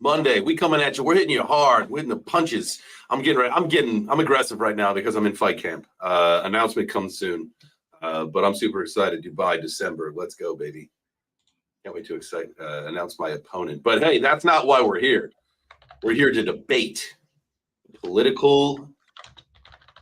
Monday. We coming at you. We're hitting you hard. We're hitting the punches. I'm aggressive right now because I'm in fight camp. Announcement comes soon. But I'm super excited. Dubai, December. Let's go, baby. Can't wait to announce my opponent. But hey, that's not why we're here. We're here to debate political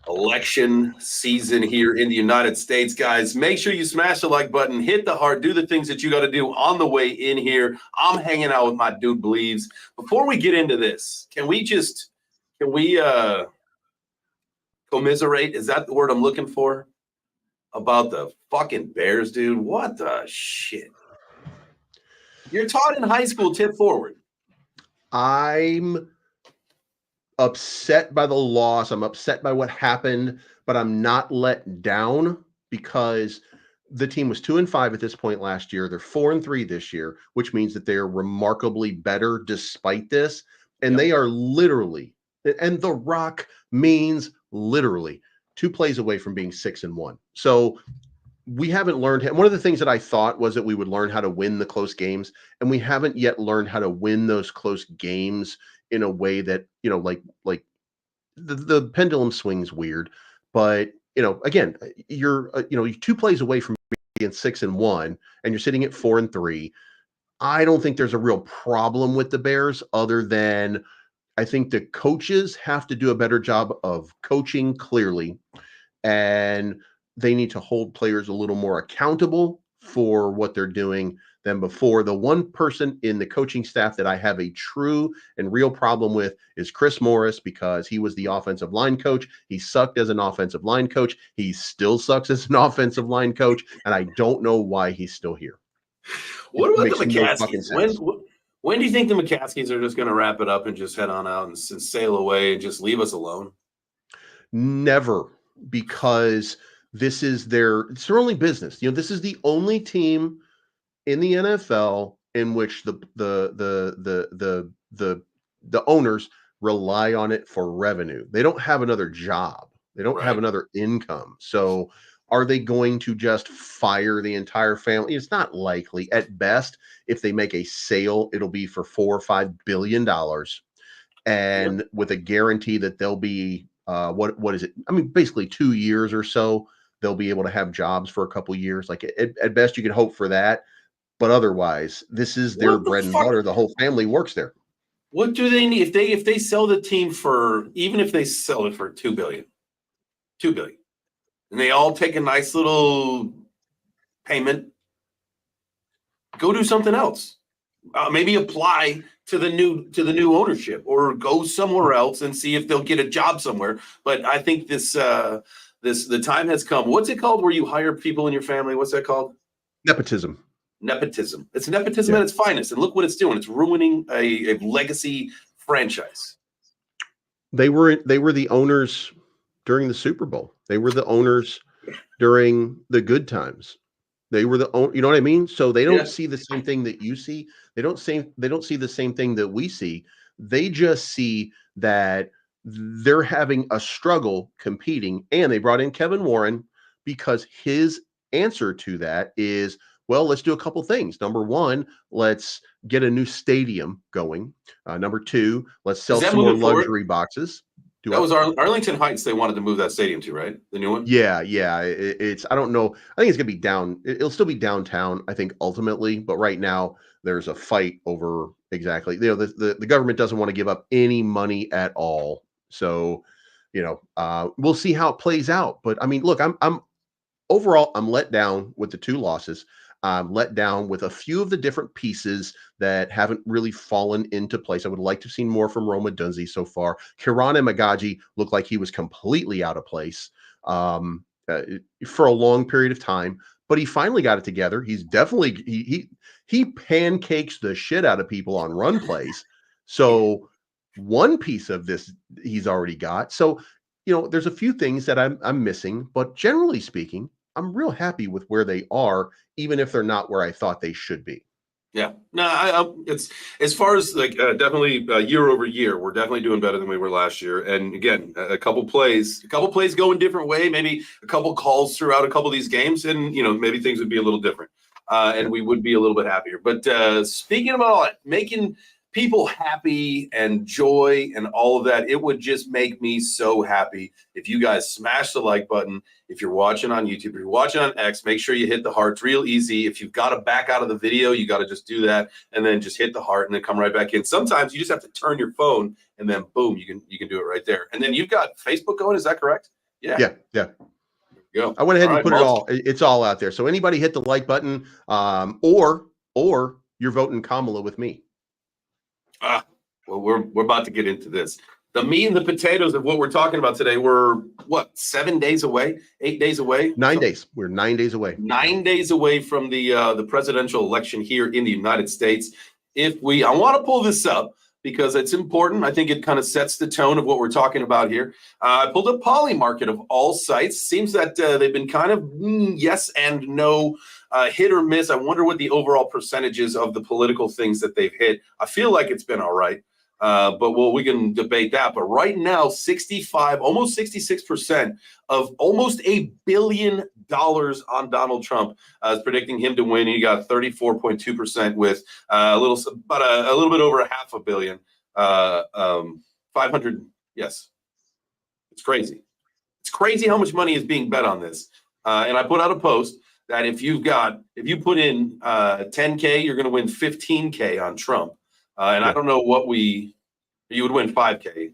election season here in the United States, guys. Make sure you smash the like button, hit the heart, do the things that you got to do on the way in here. I'm hanging out with my dude Bleeves. Before we get into this, can we commiserate? Is that the word I'm looking for? About the fucking Bears, dude. What the shit? You're taught in high school, tip forward. I'm upset by the loss. I'm upset by what happened, but I'm not let down because the team was 2-5 at this point last year. They're 4-3 this year, which means that they're remarkably better despite this. And They are literally, and The Rock means literally 2 plays away from being 6-1. So we haven't learned. One of the things that I thought was that we would learn how to win the close games, and we haven't yet learned how to win those close games in a way that, like the pendulum swings weird, but again, you're 2 plays away from being 6-1 and you're sitting at 4-3. I don't think there's a real problem with the Bears other than I think the coaches have to do a better job of coaching clearly, and they need to hold players a little more accountable for what they're doing than before. The one person in the coaching staff that I have a true and real problem with is Chris Morris, because he was the offensive line coach. He sucked as an offensive line coach. He still sucks as an offensive line coach, and I don't know why he's still here. What about the McCaskies? When do you think the McCaskies are just going to wrap it up and just head on out and sail away and just leave us alone? Never, because it's their only business. This is the only team in the NFL in which the owners rely on it for revenue. They don't have another job. They don't have another income. So are they going to just fire the entire family? It's not likely. At best, if they make a sale, it'll be for $4 or $5 billion, and with a guarantee that they'll be what is it? I mean, basically 2 years or so. They'll be able to have jobs for a couple years. Like at best, you can hope for that. But otherwise, this is their bread and butter. The whole family works there. What do they need if they sell the team for, even if they sell it for $2 billion, and they all take a nice little payment, go do something else. Maybe apply to the new ownership, or go somewhere else and see if they'll get a job somewhere. But I think the time has come. What's it called where you hire people in your family? What's that called? Nepotism. It's nepotism at its finest, and look what it's doing. It's ruining a legacy franchise. They were the owners during the Super Bowl. They were the owners during the good times. They were you know what I mean? So they don't see the same thing that you see. They don't see the same thing that we see. They just see that they're having a struggle competing, and they brought in Kevin Warren because his answer to that is, well, let's do a couple things. Number one, let's get a new stadium going. Number two, let's sell some more luxury boxes. That was Arlington Heights. They wanted to move that stadium to, right? The new one? Yeah. It's I don't know. I think it's going to be down. It'll still be downtown, I think, ultimately. But right now, there's a fight over exactly. The government doesn't want to give up any money at all. So, we'll see how it plays out. But I mean, look, I'm overall, I'm let down with the 2 losses. I'm let down with a few of the different pieces that haven't really fallen into place. I would like to have seen more from Roma Dunze so far. Kiran Magaji looked like he was completely out of place for a long period of time, but he finally got it together. He's definitely he pancakes the shit out of people on run plays. So one piece of this he's already got. So there's a few things that I'm missing, but generally speaking, I'm real happy with where they are, even if they're not where I thought they should be. Yeah, no, it's as far as definitely year over year, we're definitely doing better than we were last year. And again, a couple plays go in different way, maybe a couple calls throughout a couple of these games, and maybe things would be a little different, and we would be a little bit happier. But speaking about all that, making people happy and joy and all of that. It would just make me so happy if you guys smash the like button. If you're watching on YouTube, if you're watching on X, make sure you hit the heart. It's real easy. If you've got to back out of the video, you got to just do that and then just hit the heart and then come right back in. Sometimes you just have to turn your phone and then boom, you can do it right there. And then you've got Facebook going. Is that correct? Yeah. Go. I went ahead and put it all. It's all out there. So anybody hit the like button, or you're voting Kamala with me. Well, we're about to get into this. The meat and the potatoes of what we're talking about today. We're what, 7 days away, 8 days away, 9 days. We're 9 days away. 9 days away from the presidential election here in the United States. I want to pull this up because it's important. I think it kind of sets the tone of what we're talking about here. I pulled up Polymarket of all sites. Seems that they've been kind of yes and no, hit or miss. I wonder what the overall percentages of the political things that they've hit. I feel like it's been all right, but we can debate that. But right now, 65, almost 66% of almost $1 billion on Donald Trump is predicting him to win. He got 34.2% with a little bit over $500 million. 500, yes. It's crazy. It's crazy how much money is being bet on this. And I put out a post that if you put in 10K, you're going to win 15K on Trump. And I don't know you would win 5K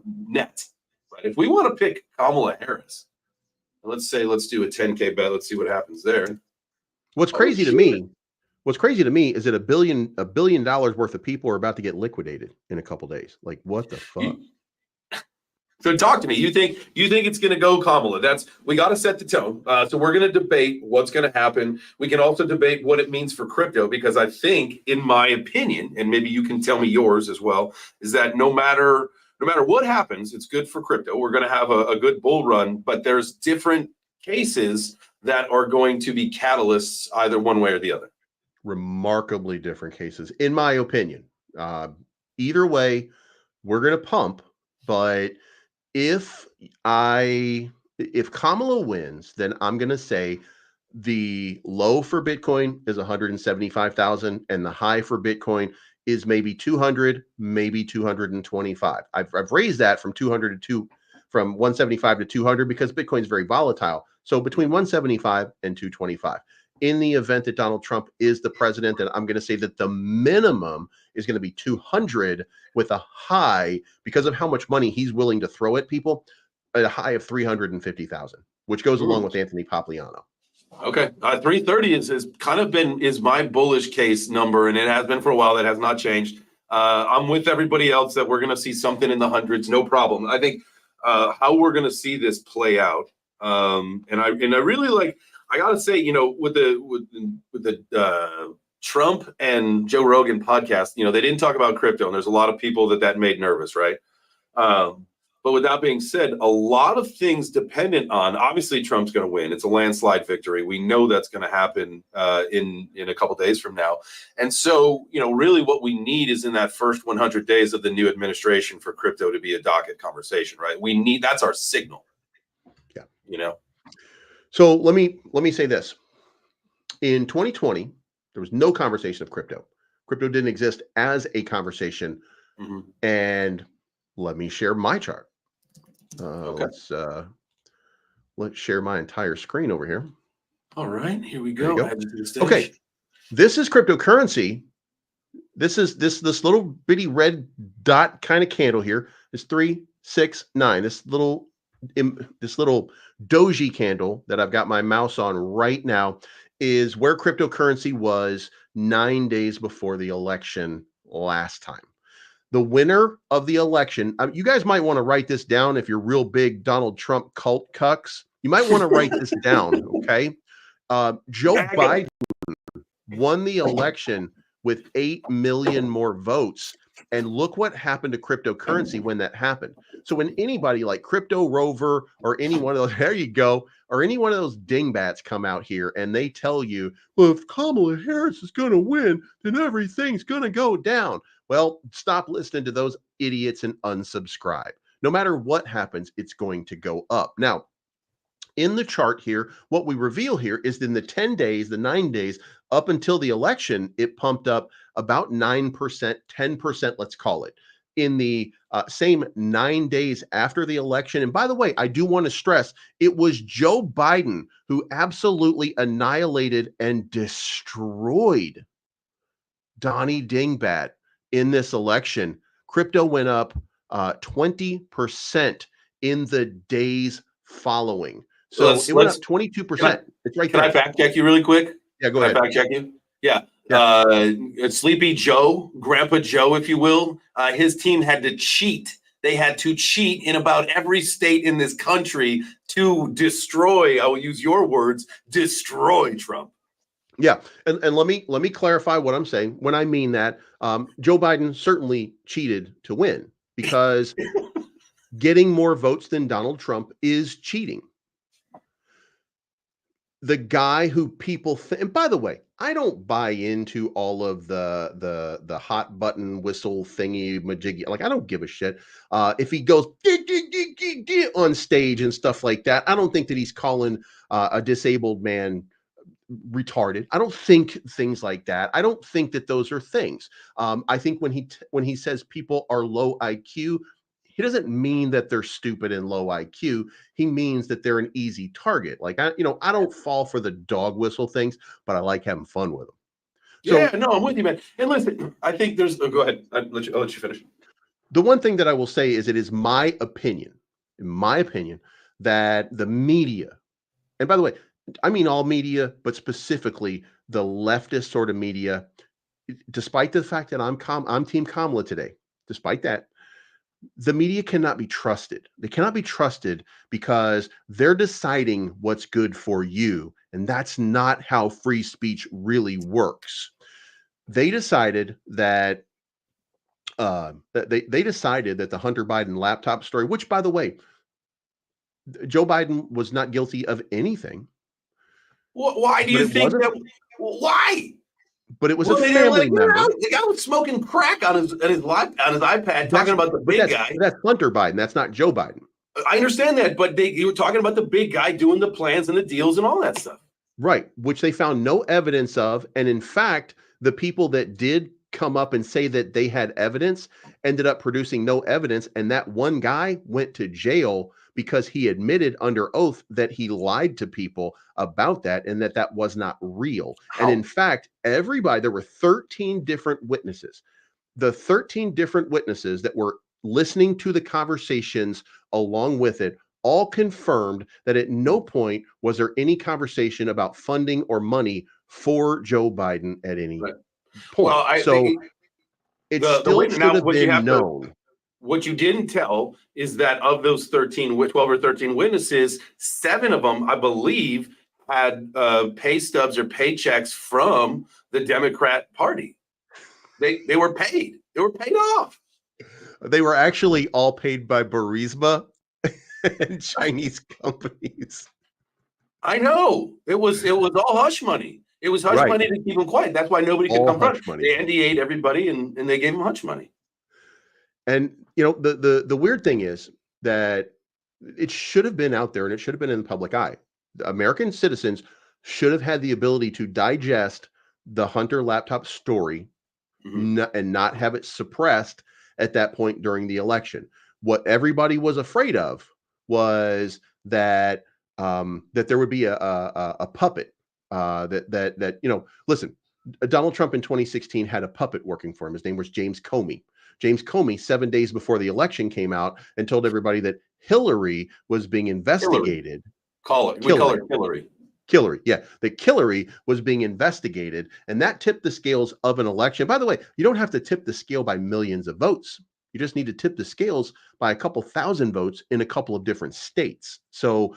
net. But if we want to pick Kamala Harris, let's do a 10K bet. Let's see what happens there. What's crazy to me is that $1 billion worth of people are about to get liquidated in a couple days. Like, what the fuck? So talk to me. You think it's going to go Kamala? We got to set the tone. So we're going to debate what's going to happen. We can also debate what it means for crypto, because I think, in my opinion, and maybe you can tell me yours as well, is that no matter what happens, it's good for crypto. We're going to have a good bull run, but there's different cases that are going to be catalysts either one way or the other. Remarkably different cases, in my opinion. Either way, we're going to pump, but if Kamala wins, then I'm going to say the low for Bitcoin is 175,000 and the high for Bitcoin is maybe 200, maybe 225. I've raised that from 175 to 200 because Bitcoin is very volatile. So between 175 and 225. In the event that Donald Trump is the president, then I'm going to say that the minimum is going to be 200 with a high, because of how much money he's willing to throw at people, at a high of 350,000, which goes along with Anthony Papliano. Okay. 330 is my bullish case number, and it has been for a while. That has not changed. I'm with everybody else that we're going to see something in the hundreds. No problem. I think how we're going to see this play out. And I really like, I got to say, with the Trump and Joe Rogan podcast, they didn't talk about crypto, and there's a lot of people that made nervous, right? But with that being said, a lot of things dependent on, obviously Trump's going to win. It's a landslide victory. We know that's going to happen in a couple days from now. And so, really what we need is in that first 100 days of the new administration for crypto to be a docket conversation, right? That's our signal. Yeah. So let me say this. In 2020, there was no conversation of crypto. Crypto didn't exist as a conversation. Mm-hmm. And let me share my chart. Okay. Let's share my entire screen over here. All right, here we go. Okay, this is cryptocurrency. This is this little bitty red dot kind of candle here. Is 369. This little doji candle that I've got my mouse on right now is where cryptocurrency was 9 days before the election last time. The winner of the election, you guys might want to write this down if you're real big Donald Trump cult cucks. You might want to write this down, okay? Joe Biden won the election with 8 million more votes. And look what happened to cryptocurrency when that happened. So when anybody like Crypto Rover or any one of those, there you go, or any one of those dingbats come out here and they tell you, well, if Kamala Harris is going to win, then everything's going to go down. Well, stop listening to those idiots and unsubscribe. No matter what happens, it's going to go up. Now, in the chart here, what we reveal here is in the 10 days, the 9 days Up until the election, it pumped up about 9%, 10%, let's call it, in the same 9 days after the election. And by the way, I do want to stress, it was Joe Biden who absolutely annihilated and destroyed Donnie Dingbat in this election. Crypto went up 20% in the days following. So it went up 22%. It's right Can there. I fact check you really quick? Yeah, go Can ahead. I fact check you? Yeah. Yeah. Sleepy Joe, Grandpa Joe, if you will, his team had to cheat. They had to cheat in about every state in this country to destroy, I will use your words, destroy Trump. Yeah, and let me clarify what I'm saying. When I mean that, Joe Biden certainly cheated to win, because getting more votes than Donald Trump is cheating. The guy who people and by the way, I don't buy into all of the hot button whistle thingy majiggy. Like, I don't give a shit if he goes on stage and stuff like that. I don't think that he's calling a disabled man retarded. I don't think things like that. I don't think that those are things. I think when he says people are low IQ, he doesn't mean that they're stupid and low IQ. He means that they're an easy target. Like, I don't fall for the dog whistle things, but I like having fun with them. So, yeah, no, I'm with you, man. And listen, I think there's. Oh, go ahead. I'll let you finish. the one thing that I will say is, it is my opinion, in my opinion, that the media, and by the way, I mean all media, but specifically the leftist sort of media, despite the fact that I'm Team Kamala today, despite that, the media cannot be trusted. They cannot be trusted because they're deciding what's good for you, and that's not how free speech really works. They decided that they decided that the Hunter Biden laptop story, which, by the way, Joe Biden was not guilty of anything. Why do But you it think wasn't. that? Why? But it was Well, a they didn't let family it get member. out. The guy was smoking crack on his iPad, That's talking about the big guy. that's Hunter Biden. That's not Joe Biden. I understand that, but you were talking about the big guy doing the plans and the deals and all that stuff. Right, which they found no evidence of. And in fact, the people that did come up and say that they had evidence ended up producing no evidence. And that one guy went to jail because he admitted under oath that he lied to people about that, and that was not real. And in fact, there were 13 different witnesses. The 13 different witnesses that were listening to the conversations along with it all confirmed that at no point was there any conversation about funding or money for Joe Biden at any point. Well, I So think it the still way should now have what you been have to known. what you didn't tell is that of those 12 or 13 witnesses, 7 of them, I believe, had pay stubs or paychecks from the Democrat Party. They were paid. They were paid off. They were actually all paid by Burisma and Chinese companies. I know. It was all hush money. It was hush Right. money to keep them quiet. That's why nobody could All come front. hush money. They NDA'd everybody and they gave them hush money. And the weird thing is that it should have been out there, and it should have been in the public eye. The American citizens should have had the ability to digest the Hunter laptop story and not have it suppressed at that point during the election. What everybody was afraid of was that that there would be a puppet that listen, Donald Trump in 2016 had a puppet working for him. His name was James Comey. James Comey, 7 days before the election came out, and told everybody that Hillary was being investigated. We call her Hillary. Hillary, yeah. That Hillary was being investigated, and that tipped the scales of an election. By the way, you don't have to tip the scale by millions of votes. You just need to tip the scales by a couple thousand votes in a couple of different states. So,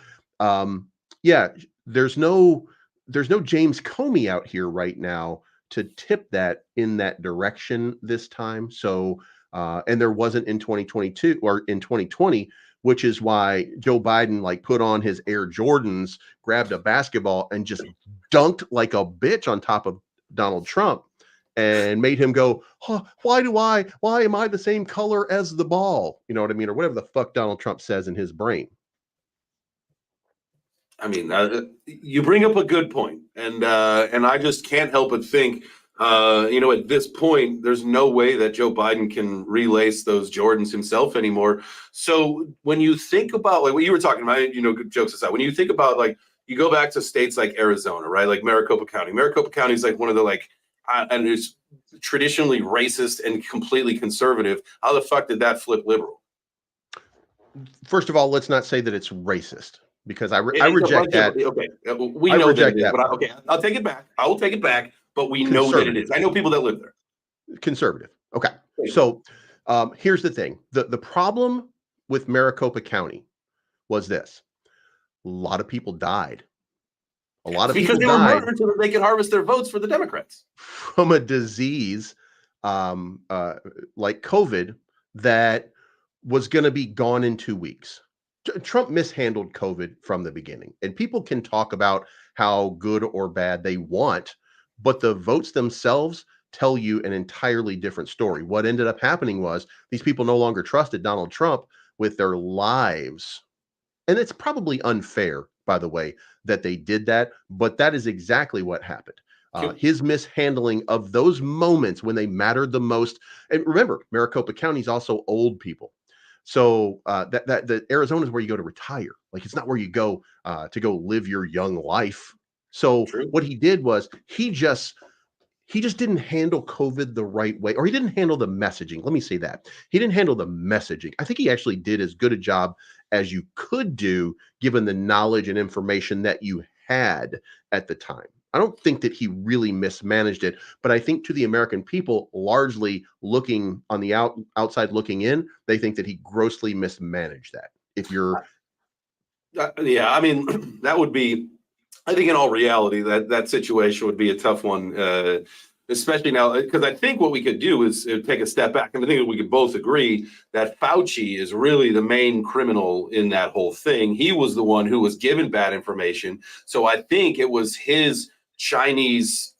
yeah, there's no James Comey out here right now to tip that in that direction this time. So, and there wasn't in 2022 or in 2020, which is why Joe Biden put on his Air Jordans, grabbed a basketball, and just dunked like a bitch on top of Donald Trump and made him go, huh, why am I the same color as the ball? You know what I mean? Or whatever the fuck Donald Trump says in his brain. I mean, you bring up a good point, and I just can't help but think, at this point, there's no way that Joe Biden can relace those Jordans himself anymore. So when you think about like what you were talking about, jokes aside, when you think about like you go back to states like Arizona, right? Like Maricopa County. Maricopa County is like one of the like, and it's traditionally racist and completely conservative. How the fuck did that flip liberal? First of all, let's not say that it's racist because I It's a reject bunch of, that. okay, we I know that reject it is, that but part. okay, I'll take it back. I will take it back, but we know that it Conservative. is. I know people that live there. Conservative. Okay. Thank you. So here's the thing. The problem with Maricopa County was this. A lot of people died. A lot It's of because people they were died murdered so that they could harvest their votes for the Democrats. from a disease like COVID that was going to be gone in 2 weeks. Trump mishandled COVID from the beginning. And people can talk about how good or bad they want, but the votes themselves tell you an entirely different story. What ended up happening was these people no longer trusted Donald Trump with their lives. And it's probably unfair, by the way, that they did that, but that is exactly what happened. His mishandling of those moments when they mattered the most. And remember, Maricopa County is also old people. So that Arizona is where you go to retire. Like it's not where you go to go live your young life. So True. what he did was he just didn't handle COVID the right way, or he didn't handle the messaging. Let me say that. He didn't handle the messaging. I think he actually did as good a job as you could do, given the knowledge and information that you had at the time. I don't think that he really mismanaged it, but I think to the American people, largely looking on the outside looking in, they think that he grossly mismanaged that. If you're Yeah, I mean, that would be, I think in all reality, that situation would be a tough one, especially now, because I think what we could do is take a step back. And I think we could both agree that Fauci is really the main criminal in that whole thing. He was the one who was given bad information. So I think it was his Chinese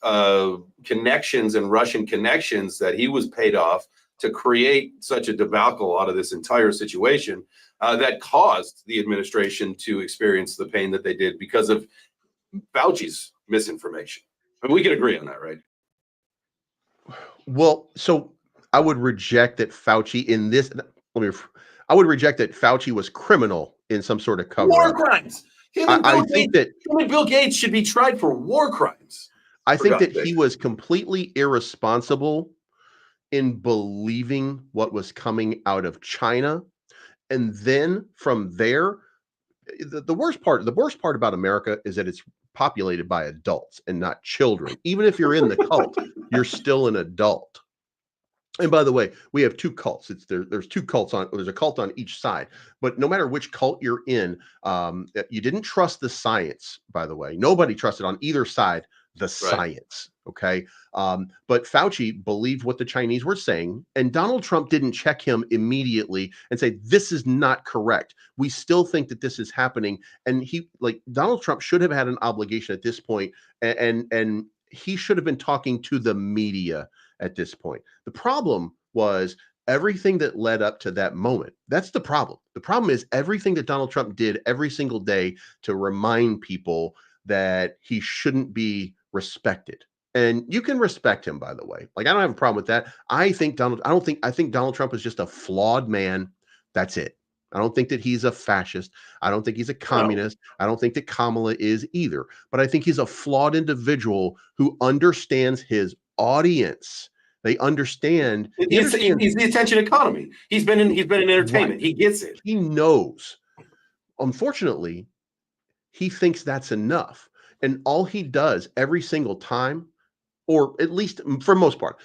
connections and Russian connections that he was paid off to create such a debacle out of this entire situation that caused the administration to experience the pain that they did because of Fauci's misinformation. I mean, we can agree on that, right? well, so I would reject that Fauci in this. I would reject that Fauci was criminal in some sort of cover War up. crimes. I think that Him and Bill Gates should be tried for war crimes. I For think God's that sake. he was completely irresponsible in believing what was coming out of China. And then from there, the worst part about America is that it's populated by adults and not children. Even if you're in the cult, you're still an adult. And by the way, we have two cults. There's two cults on. There's a cult on each side. But no matter which cult you're in, you didn't trust the science. By the way, nobody trusted on either side the Right. science. Okay, but Fauci believed what the Chinese were saying, and Donald Trump didn't check him immediately and say this is not correct. We still think that this is happening, and Donald Trump should have had an obligation at this point, and he should have been talking to the media at this point. The problem was everything that led up to that moment. That's the problem. The problem is everything that Donald Trump did every single day to remind people that he shouldn't be respected. And you can respect him, by the way. Like I don't have a problem with that. I think Donald Trump is just a flawed man. That's it. I don't think that he's a fascist. I don't think he's a communist. I don't think that Kamala is either. But I think he's a flawed individual who understands his audience. They understand. He He's understands the attention economy. He's been in right. entertainment. He gets it. He knows. Unfortunately, he thinks that's enough. And all he does every single time, or at least for most part,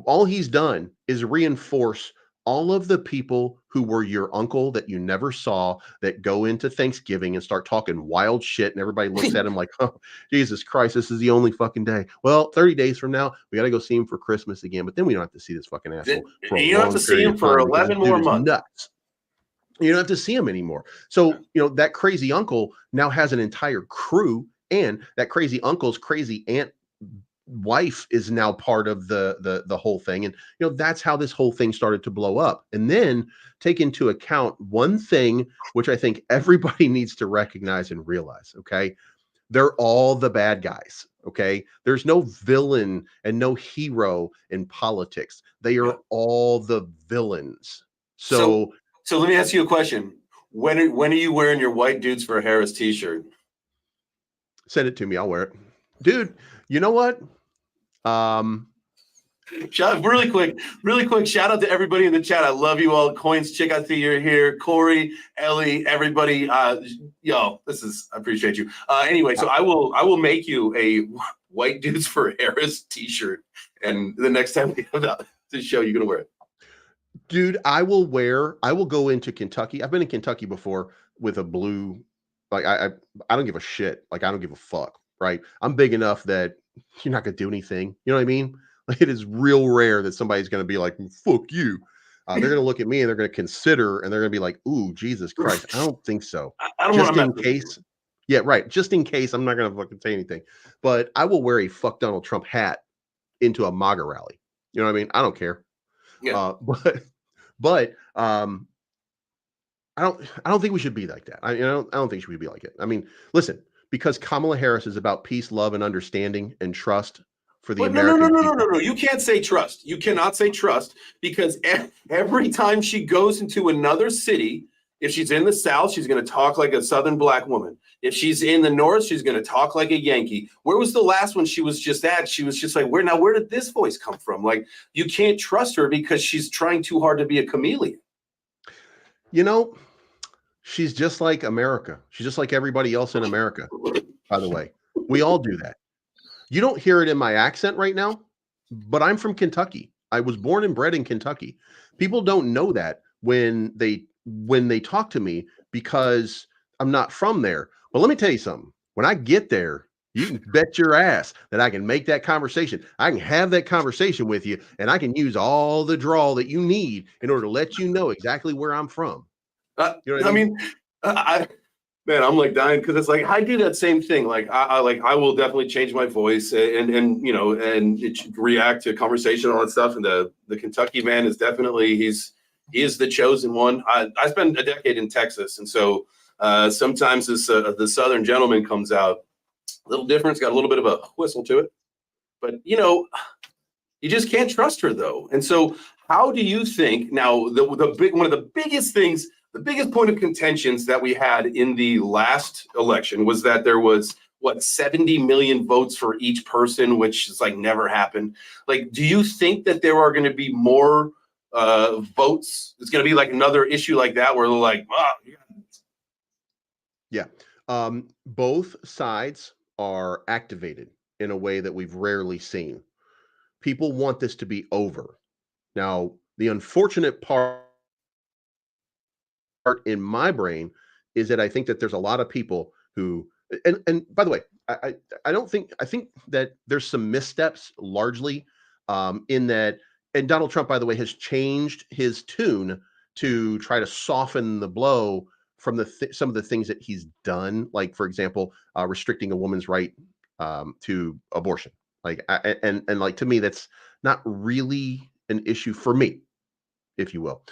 all he's done is reinforce all of the people who were your uncle that you never saw that go into Thanksgiving and start talking wild shit. And everybody looks at him like, oh, Jesus Christ, this is the only fucking day. Well, 30 days from now, we got to go see him for Christmas again. But then we don't have to see this fucking asshole for a You don't have long to see period him of for time because 11 this dude more is months. nuts. You don't have to see him anymore. So, that crazy uncle now has an entire crew, and that crazy uncle's crazy aunt wife is now part of the whole thing. And that's how this whole thing started to blow up. And then take into account one thing which I think everybody needs to recognize and realize. Okay, they're all the bad guys. Okay, there's no villain and no hero in politics. They Yeah. are all the villains. So, So so let me ask you a question. When are you wearing your white dudes for Harris t-shirt? send it to me, I'll wear it, dude. You know what? um Really quick. Shout out to everybody in the chat. I love you all. Coins chick, I see you're here. Corey, Ellie, everybody. Yo, I appreciate you. Anyway, so I will make you a white dudes for Harris t-shirt, and the next time we have the show, you're gonna wear it. Dude, I will go into Kentucky. I've been in Kentucky before with a blue, like I don't give a shit. Like I don't give a fuck, right? I'm big enough that you're not gonna do anything. You know what I mean? Like it is real rare that somebody's gonna be like, fuck you. They're gonna look at me and they're gonna consider and they're gonna be like, ooh, Jesus Christ. I don't think so. I don't want Just to mess in with you. case. Yeah, right. Just in case I'm not gonna fucking say anything. But I will wear a fuck Donald Trump hat into a MAGA rally. You know what I mean? I don't care. Yeah. But I don't think we should be like that. I don't think we should be like it. I mean, listen, because Kamala Harris is about peace, love, and understanding and trust for the But no, American no, no, no, no, people. no. You can't say trust. You cannot say trust because every time she goes into another city, if she's in the South, she's going to talk like a Southern black woman. If she's in the North, she's going to talk like a Yankee. Where was the last one she was just at? She was just like, where did this voice come from? Like, you can't trust her because she's trying too hard to be a chameleon. You know, she's just like America. She's just like everybody else in America, by the way. We all do that. You don't hear it in my accent right now, but I'm from Kentucky. I was born and bred in Kentucky. People don't know that when they talk to me because I'm not from there. But let me tell you something. When I get there, you can bet your ass that I can make that conversation. I can have that conversation with you, and I can use all the drawl that you need in order to let you know exactly where I'm from. You know what I I mean? mean, man, I'm like dying because it's like I do that same thing. Like I will definitely change my voice and react to conversation and all that stuff. And the Kentucky man is definitely he is the chosen one. I spent a decade in Texas, and so sometimes this the Southern gentleman comes out a little different. It's got a little bit of a whistle to it, but you just can't trust her though. And so, how do you think now? The big one of the biggest things, the biggest point of contentions that we had in the last election was that there was 70 million votes for each person, which is like never happened. Like, do you think that there are going to be more votes? It's going to be like another issue like that where they're like, Yeah. Both sides are activated in a way that we've rarely seen. People want this to be over. Now, the unfortunate part in my brain is that I think that there's a lot of people who and by the way, I don't think I think that there's some missteps largely in that and Donald Trump, by the way, has changed his tune to try to soften the blow from some of the things that he's done, like for example, restricting a woman's right to abortion. Like and like to me, that's not really an issue for me, if you will,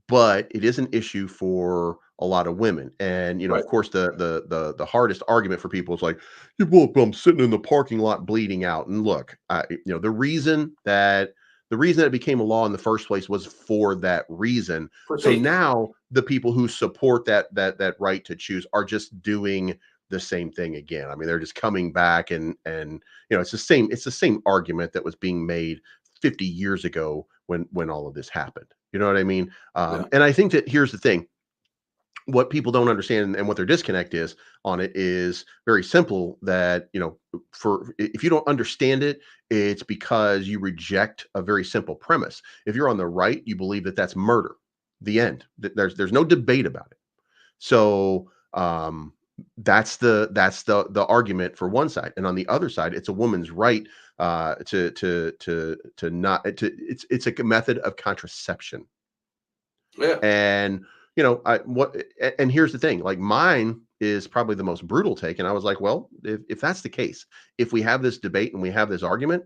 but it is an issue for a lot of women. And right. of course, the hardest argument for people is like, "Yeah, well, I'm sitting in the parking lot bleeding out." And look, the reason that it became a law in the first place was for that reason. For So safety. now the people who support that right to choose are just doing the same thing again. I mean, they're just coming back and it's the same argument that was being made 50 years ago when all of this happened. You know what I mean? Yeah. And I think that here's the thing. What people don't understand and what their disconnect is on it is very simple that, for if you don't understand it, it's because you reject a very simple premise. If you're on the right, you believe that that's murder. The end. There's no debate about it. So that's the argument for one side, and on the other side, it's a woman's right to not to it's a method of contraception. Yeah. And and here's the thing, like mine is probably the most brutal take. And I was like, well, if that's the case, if we have this debate and we have this argument,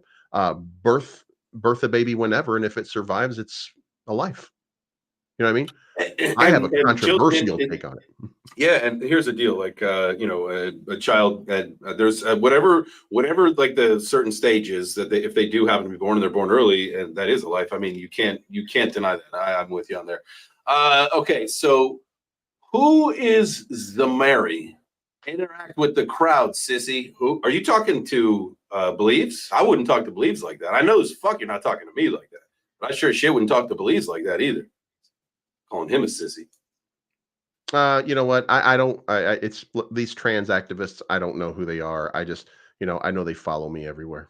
birth a baby whenever, and if it survives, it's a life. You know what I mean? I have a controversial take on it. Yeah, and here's the deal: like, a child that there's whatever like the certain stages that if they do happen to be born and they're born early, and that is a life. I mean, you can't deny that. I'm with you on there. Okay, so who is the Mary? Interact with the crowd, sissy. Who are you talking to? Bleeves? I wouldn't talk to Bleeves like that. I know as fuck you're not talking to me like that. But I sure as shit wouldn't talk to Bleeves like that either. Calling him a sissy. You know what? I don't. It's these trans activists. I don't know who they are. I just, I know they follow me everywhere.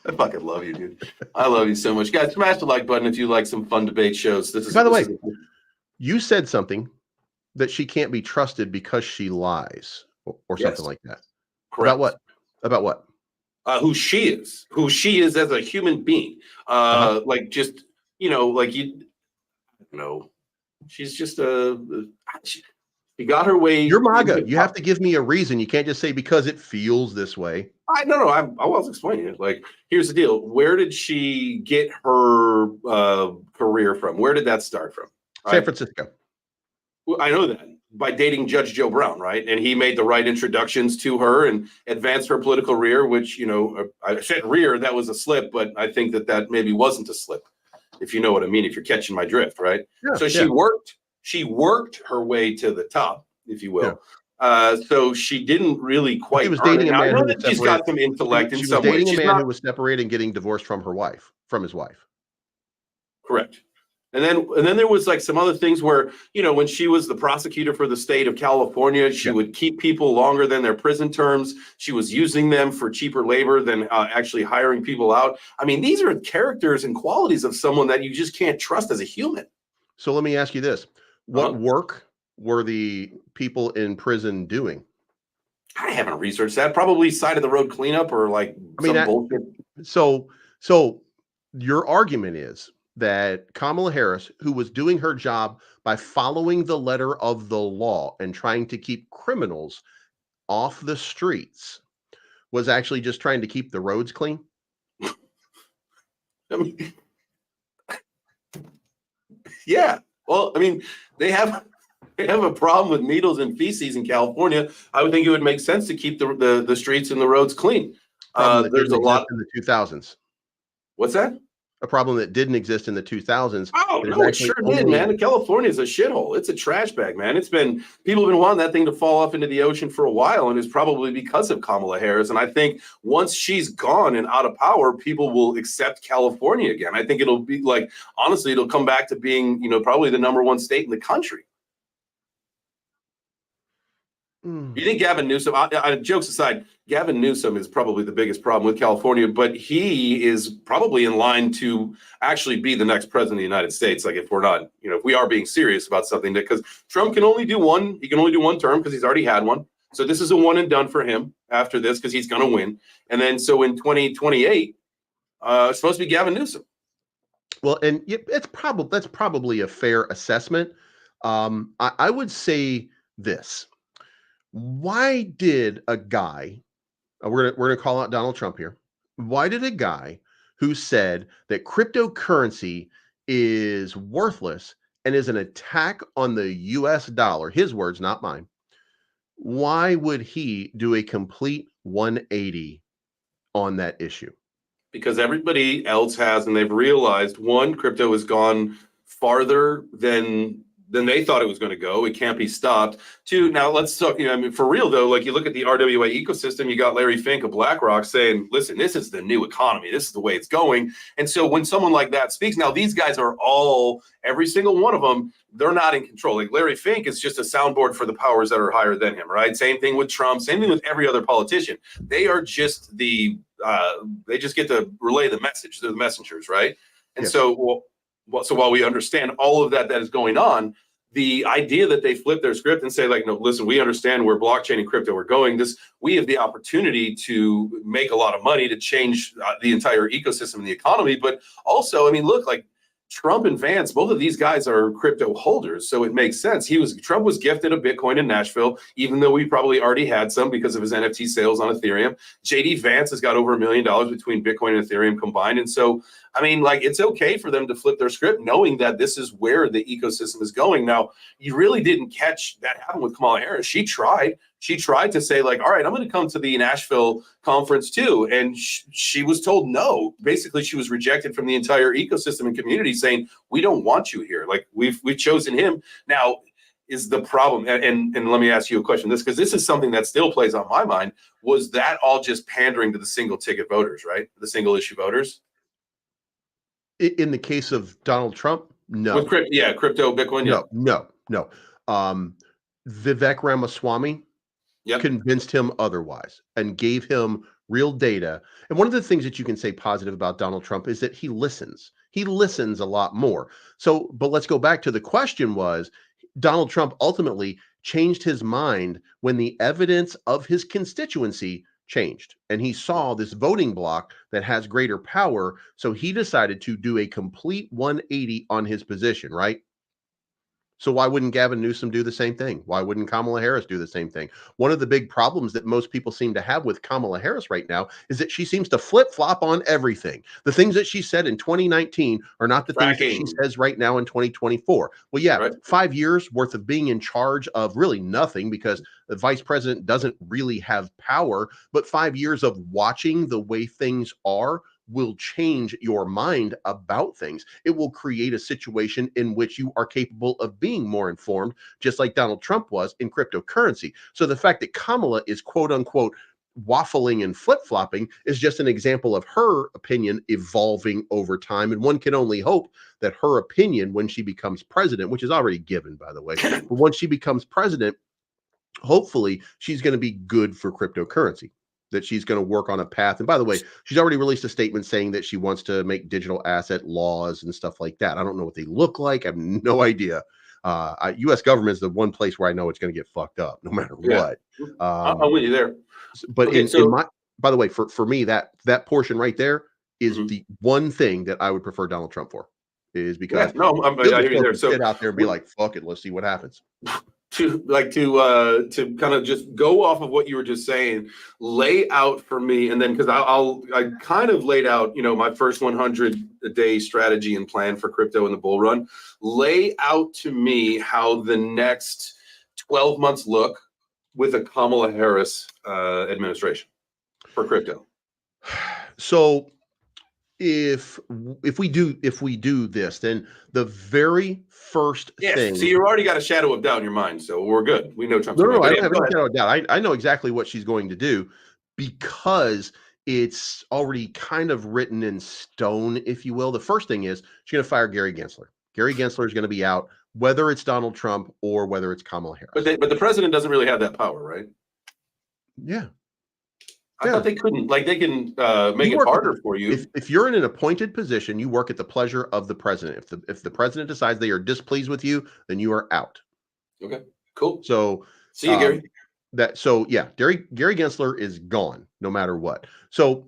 I fucking love you, dude. I love you so much, guys. Smash the like button if you like some fun debate shows. By the way, you said something that she can't be trusted because she lies or something like that. Correct. About what? About what? Who she is as a human being. Like just, like you know, she's just she got her way. You're MAGA. You have to give me a reason. You can't just say because it feels this way. I was explaining it. Like, here's the deal. Where did she get her career from? Where did that start from? Right? San Francisco. Well, I know that by dating Judge Joe Brown, right? And he made the right introductions to her and advanced her political career, which, I said rear, that was a slip, but I think that maybe wasn't a slip, if you know what I mean, if you're catching my drift, right? Yeah, so she worked her way to the top, if you will. Yeah. So she didn't really quite. She was dating a man. I know that she's got some intellect in some way. She was dating a man who was separated and getting divorced from his wife. Correct. And then there was like some other things where, when she was the prosecutor for the state of California, she would keep people longer than their prison terms. She was using them for cheaper labor than actually hiring people out. I mean, these are characters and qualities of someone that you just can't trust as a human. So let me ask you this. What work were the people in prison doing? I haven't researched that. Probably side of the road cleanup or like bullshit. So your argument is that Kamala Harris, who was doing her job by following the letter of the law and trying to keep criminals off the streets, was actually just trying to keep the roads clean? I mean, yeah. Well, I mean, they have a problem with needles and feces in California. I would think it would make sense to keep the streets and the roads clean. There's a lot in the 2000s. What's that? A problem that didn't exist in the 2000s. Oh, no, it sure did, man. California is a shithole. It's a trash bag, man. People have been wanting that thing to fall off into the ocean for a while, and it's probably because of Kamala Harris. And I think once she's gone and out of power, people will accept California again. I think it'll be like, honestly, it'll come back to being, probably the #1 state in the country. You think Gavin Newsom, jokes aside, Gavin Newsom is probably the biggest problem with California, but he is probably in line to actually be the next president of the United States. Like if we're not, if we are being serious about something, because Trump can only do one term because he's already had one. So this is a one and done for him after this because he's going to win. And then so in 2028, it's supposed to be Gavin Newsom. Well, and that's probably a fair assessment. I would say this. Why did a guy, we're gonna call out Donald Trump here. Why did a guy who said that cryptocurrency is worthless and is an attack on the US dollar, his words, not mine, why would he do a complete 180 on that issue? Because everybody else has, and they've realized, one, crypto has gone farther than they thought it was going to go. It can't be stopped. Two, now let's talk, for real though, like you look at the RWA ecosystem, you got Larry Fink of BlackRock saying, listen, this is the new economy. This is the way it's going. And so when someone like that speaks, now these guys are every single one of them, they're not in control. Like Larry Fink is just a soundboard for the powers that are higher than him, right? Same thing with Trump, same thing with every other politician. They are just they just get to relay the message. They're the messengers, right? And yes. So while we understand all of that is going on, the idea that they flip their script and say, like, no, listen, we understand where blockchain and crypto are going. We have the opportunity to make a lot of money to change the entire ecosystem and the economy. But also, I mean, look, like Trump and Vance, both of these guys are crypto holders, so it makes sense. Trump was gifted a Bitcoin in Nashville, even though he probably already had some because of his NFT sales on Ethereum. JD Vance has got over $1 million between Bitcoin and Ethereum combined, and so I mean, like, it's okay for them to flip their script, knowing that this is where the ecosystem is going. Now, you really didn't catch that happen with Kamala Harris. She tried. She tried to say, like, all right, I'm going to come to the Nashville conference too. And she was told no. Basically, she was rejected from the entire ecosystem and community, saying, we don't want you here. Like, we've chosen him. Now, is the problem, and let me ask you a question, because this is something that still plays on my mind, was that all just pandering to the single ticket voters, right? The single issue voters? In the case of Donald Trump, no. With crypto, Bitcoin, yeah. No. Vivek Ramaswamy convinced him otherwise and gave him real data. And one of the things that you can say positive about Donald Trump is that he listens. He listens a lot more. So, but let's go back to the question was, Donald Trump ultimately changed his mind when the evidence of his constituency changed and he saw this voting bloc that has greater power. So he decided to do a complete 180 on his position, right? So why wouldn't Gavin Newsom do the same thing? Why wouldn't Kamala Harris do the same thing? One of the big problems that most people seem to have with Kamala Harris right now is that she seems to flip-flop on everything. The things that she said in 2019 are not the things that she says right now in 2024. Well, yeah, right. 5 years worth of being in charge of really nothing because the vice president doesn't really have power, but 5 years of watching the way things are will change your mind about things. It will create a situation in which you are capable of being more informed, just like Donald Trump was in cryptocurrency. So the fact that Kamala is quote unquote waffling and flip-flopping is just an example of her opinion evolving over time. And one can only hope that her opinion, when she becomes president, which is already given, by the way, but once she becomes president, hopefully she's going to be good for cryptocurrency, that she's going to work on a path. And by the way, she's already released a statement saying that she wants to make digital asset laws and stuff like that. I don't know what they look like. I have no idea. U.S. government is the one place where I know it's going to get fucked up no matter what. I'm with you there. But okay, in my, by the way, for me, that portion right there is the one thing that I would prefer Donald Trump for, is because I hear you there. So get out there and be like, fuck it, let's see what happens. To kind of just go off of what you were just saying, lay out for me, and then because I kind of laid out, my first 100-day strategy and plan for crypto in the bull run. Lay out to me how the next 12 months look with a Kamala Harris administration for crypto. So if we do this, then the very first thing. So you already got a shadow of doubt in your mind, so we're good. We know Trump's. No, I don't have any shadow of doubt. I know exactly what she's going to do because it's already kind of written in stone, if you will. The first thing is she's going to fire Gary Gensler. Gary Gensler is going to be out, whether it's Donald Trump or whether it's Kamala Harris. But the president doesn't really have that power, right? Yeah. I thought they couldn't. Like, they can make it harder for you. If you're in an appointed position, you work at the pleasure of the president. If the president decides they are displeased with you, then you are out. Okay, cool. So see you, Gary. Gary Gensler is gone no matter what. So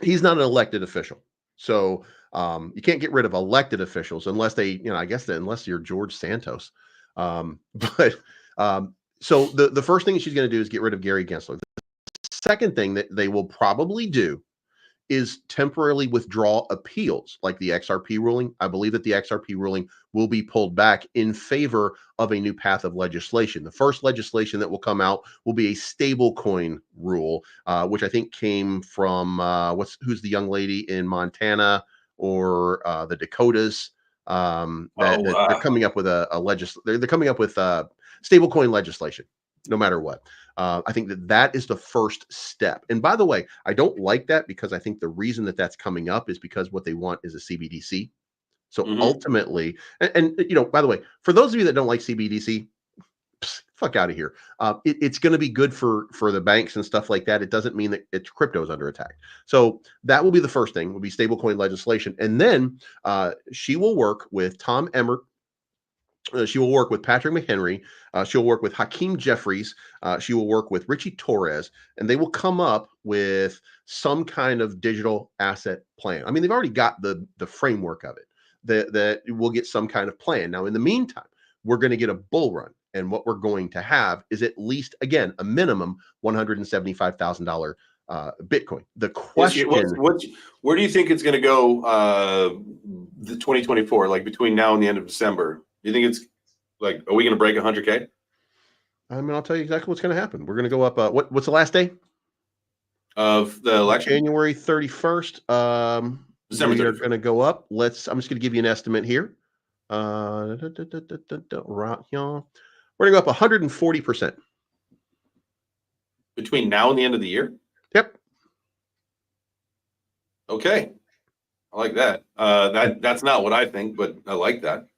he's not an elected official. So you can't get rid of elected officials unless they, unless you're George Santos. So the first thing she's going to do is get rid of Gary Gensler. Second thing that they will probably do is temporarily withdraw appeals like the XRP ruling. I believe that the XRP ruling will be pulled back in favor of a new path of legislation. The first legislation that will come out will be a stablecoin rule, which I think came from who's the young lady in Montana or the Dakotas. They're coming up with they're coming up with stablecoin legislation, no matter what. I think that is the first step. And by the way, I don't like that because I think the reason that that's coming up is because what they want is a CBDC. So ultimately, and by the way, for those of you that don't like CBDC, fuck out of here. It's going to be good for the banks and stuff like that. It doesn't mean that it's crypto's under attack. So that will be the first thing, will be stablecoin legislation. And then she will work with Tom Emmert. She will work with Patrick McHenry. She'll work with Hakeem Jeffries. She will work with Richie Torres, and they will come up with some kind of digital asset plan. I mean, they've already got the framework of it. that we'll get some kind of plan. Now, in the meantime, we're going to get a bull run. And what we're going to have is at least, again, a minimum $175,000 Bitcoin. The question, where do you think it's going to go? The 2024, like between now and the end of December. Do you think it's like, are we going to break 100K? I mean, I'll tell you exactly what's going to happen. We're going to go up. What's the last day of the election? January 31st. December we 31st. are going to go up. I'm just going to give you an estimate here. We're going to go up 140%. Between now and the end of the year? Yep. Okay. I like that. That's not what I think, but I like that.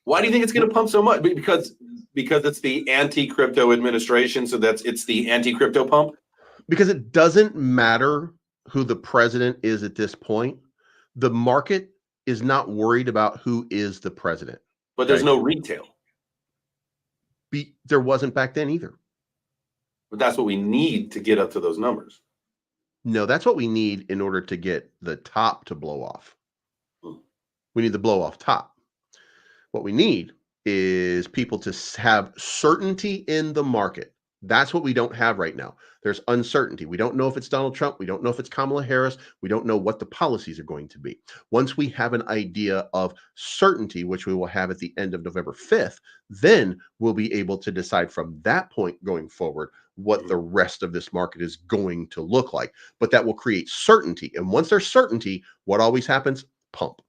Why do you think it's going to pump so much? Because it's the anti-crypto administration, so it's the anti-crypto pump? Because it doesn't matter who the president is at this point. The market is not worried about who is the president. But there's no retail. There wasn't back then either. But that's what we need to get up to those numbers. No, that's what we need in order to get the top to blow off. We need the blow off top. What we need is people to have certainty in the market. That's what we don't have right now. There's uncertainty. We don't know if it's Donald Trump. We don't know if it's Kamala Harris. We don't know what the policies are going to be. Once we have an idea of certainty, which we will have at the end of November 5th, then we'll be able to decide from that point going forward what the rest of this market is going to look like. But that will create certainty. And once there's certainty, what always happens? Pump.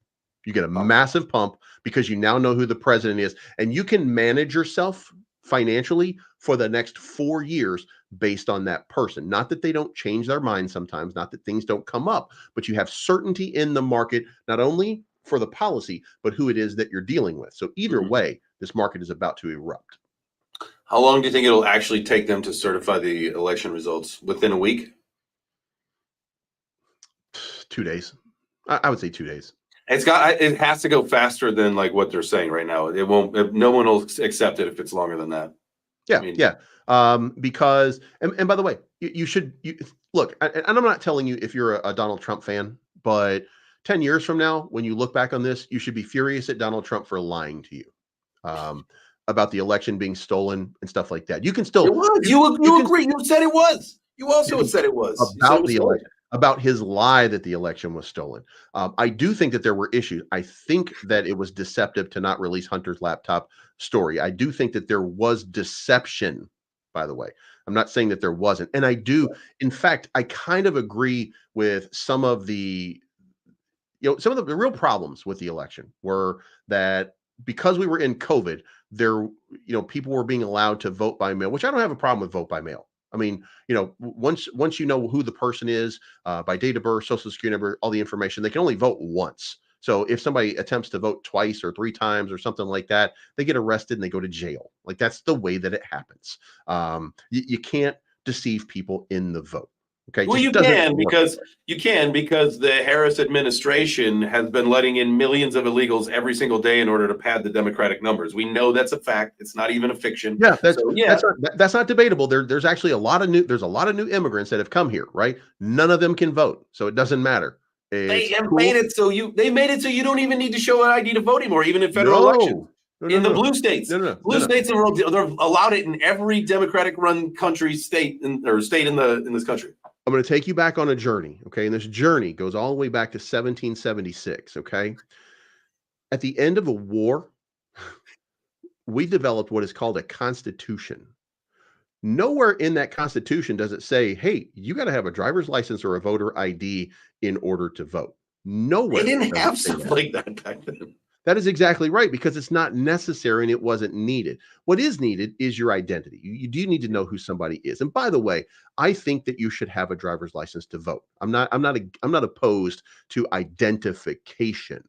You get a massive pump because you now know who the president is, and you can manage yourself financially for the next 4 years based on that person. Not that they don't change their mind sometimes, not that things don't come up, but you have certainty in the market, not only for the policy, but who it is that you're dealing with. So either way, this market is about to erupt. How long do you think it'll actually take them to certify the election results? Within a week? 2 days. I would say 2 days. It has to go faster than like what they're saying right now. It won't. No one will accept it if it's longer than that. Yeah, because and by the way, you should look. And I'm not telling you if you're a Donald Trump fan, but 10 years from now, when you look back on this, you should be furious at Donald Trump for lying to you about the election being stolen and stuff like that. You can still. It was. You agree? You said it was. You also said it was about the election. About his lie that the election was stolen. I do think that there were issues. I think that it was deceptive to not release Hunter's laptop story. I do think that there was deception, by the way. I'm not saying that there wasn't. And I do, in fact, I kind of agree with some of the real problems with the election were that because we were in COVID, people were being allowed to vote by mail, which I don't have a problem with vote by mail. I mean, once you know who the person is by date of birth, social security number, all the information, they can only vote once. So if somebody attempts to vote twice or 3 times or something like that, they get arrested and they go to jail. Like that's the way that it happens. You can't deceive people in the vote. Okay. Well, you can because the Harris administration has been letting in millions of illegals every single day in order to pad the Democratic numbers. We know that's a fact. It's not even a fiction. Yeah, that's not debatable. There's actually a lot of new immigrants that have come here, right? None of them can vote, so it doesn't matter. They made it so you don't even need to show an ID to vote anymore, even in federal elections. In the blue states, blue states are allowed it in every Democratic-run state in this country. I'm going to take you back on a journey, okay? And this journey goes all the way back to 1776, okay? At the end of a war, we developed what is called a constitution. Nowhere in that constitution does it say, hey, you got to have a driver's license or a voter ID in order to vote. Nowhere. They didn't have stuff like that back then. That is exactly right, because it's not necessary and it wasn't needed. What is needed is your identity. You do need to know who somebody is. And by the way, I think that you should have a driver's license to vote. I'm not opposed to identification.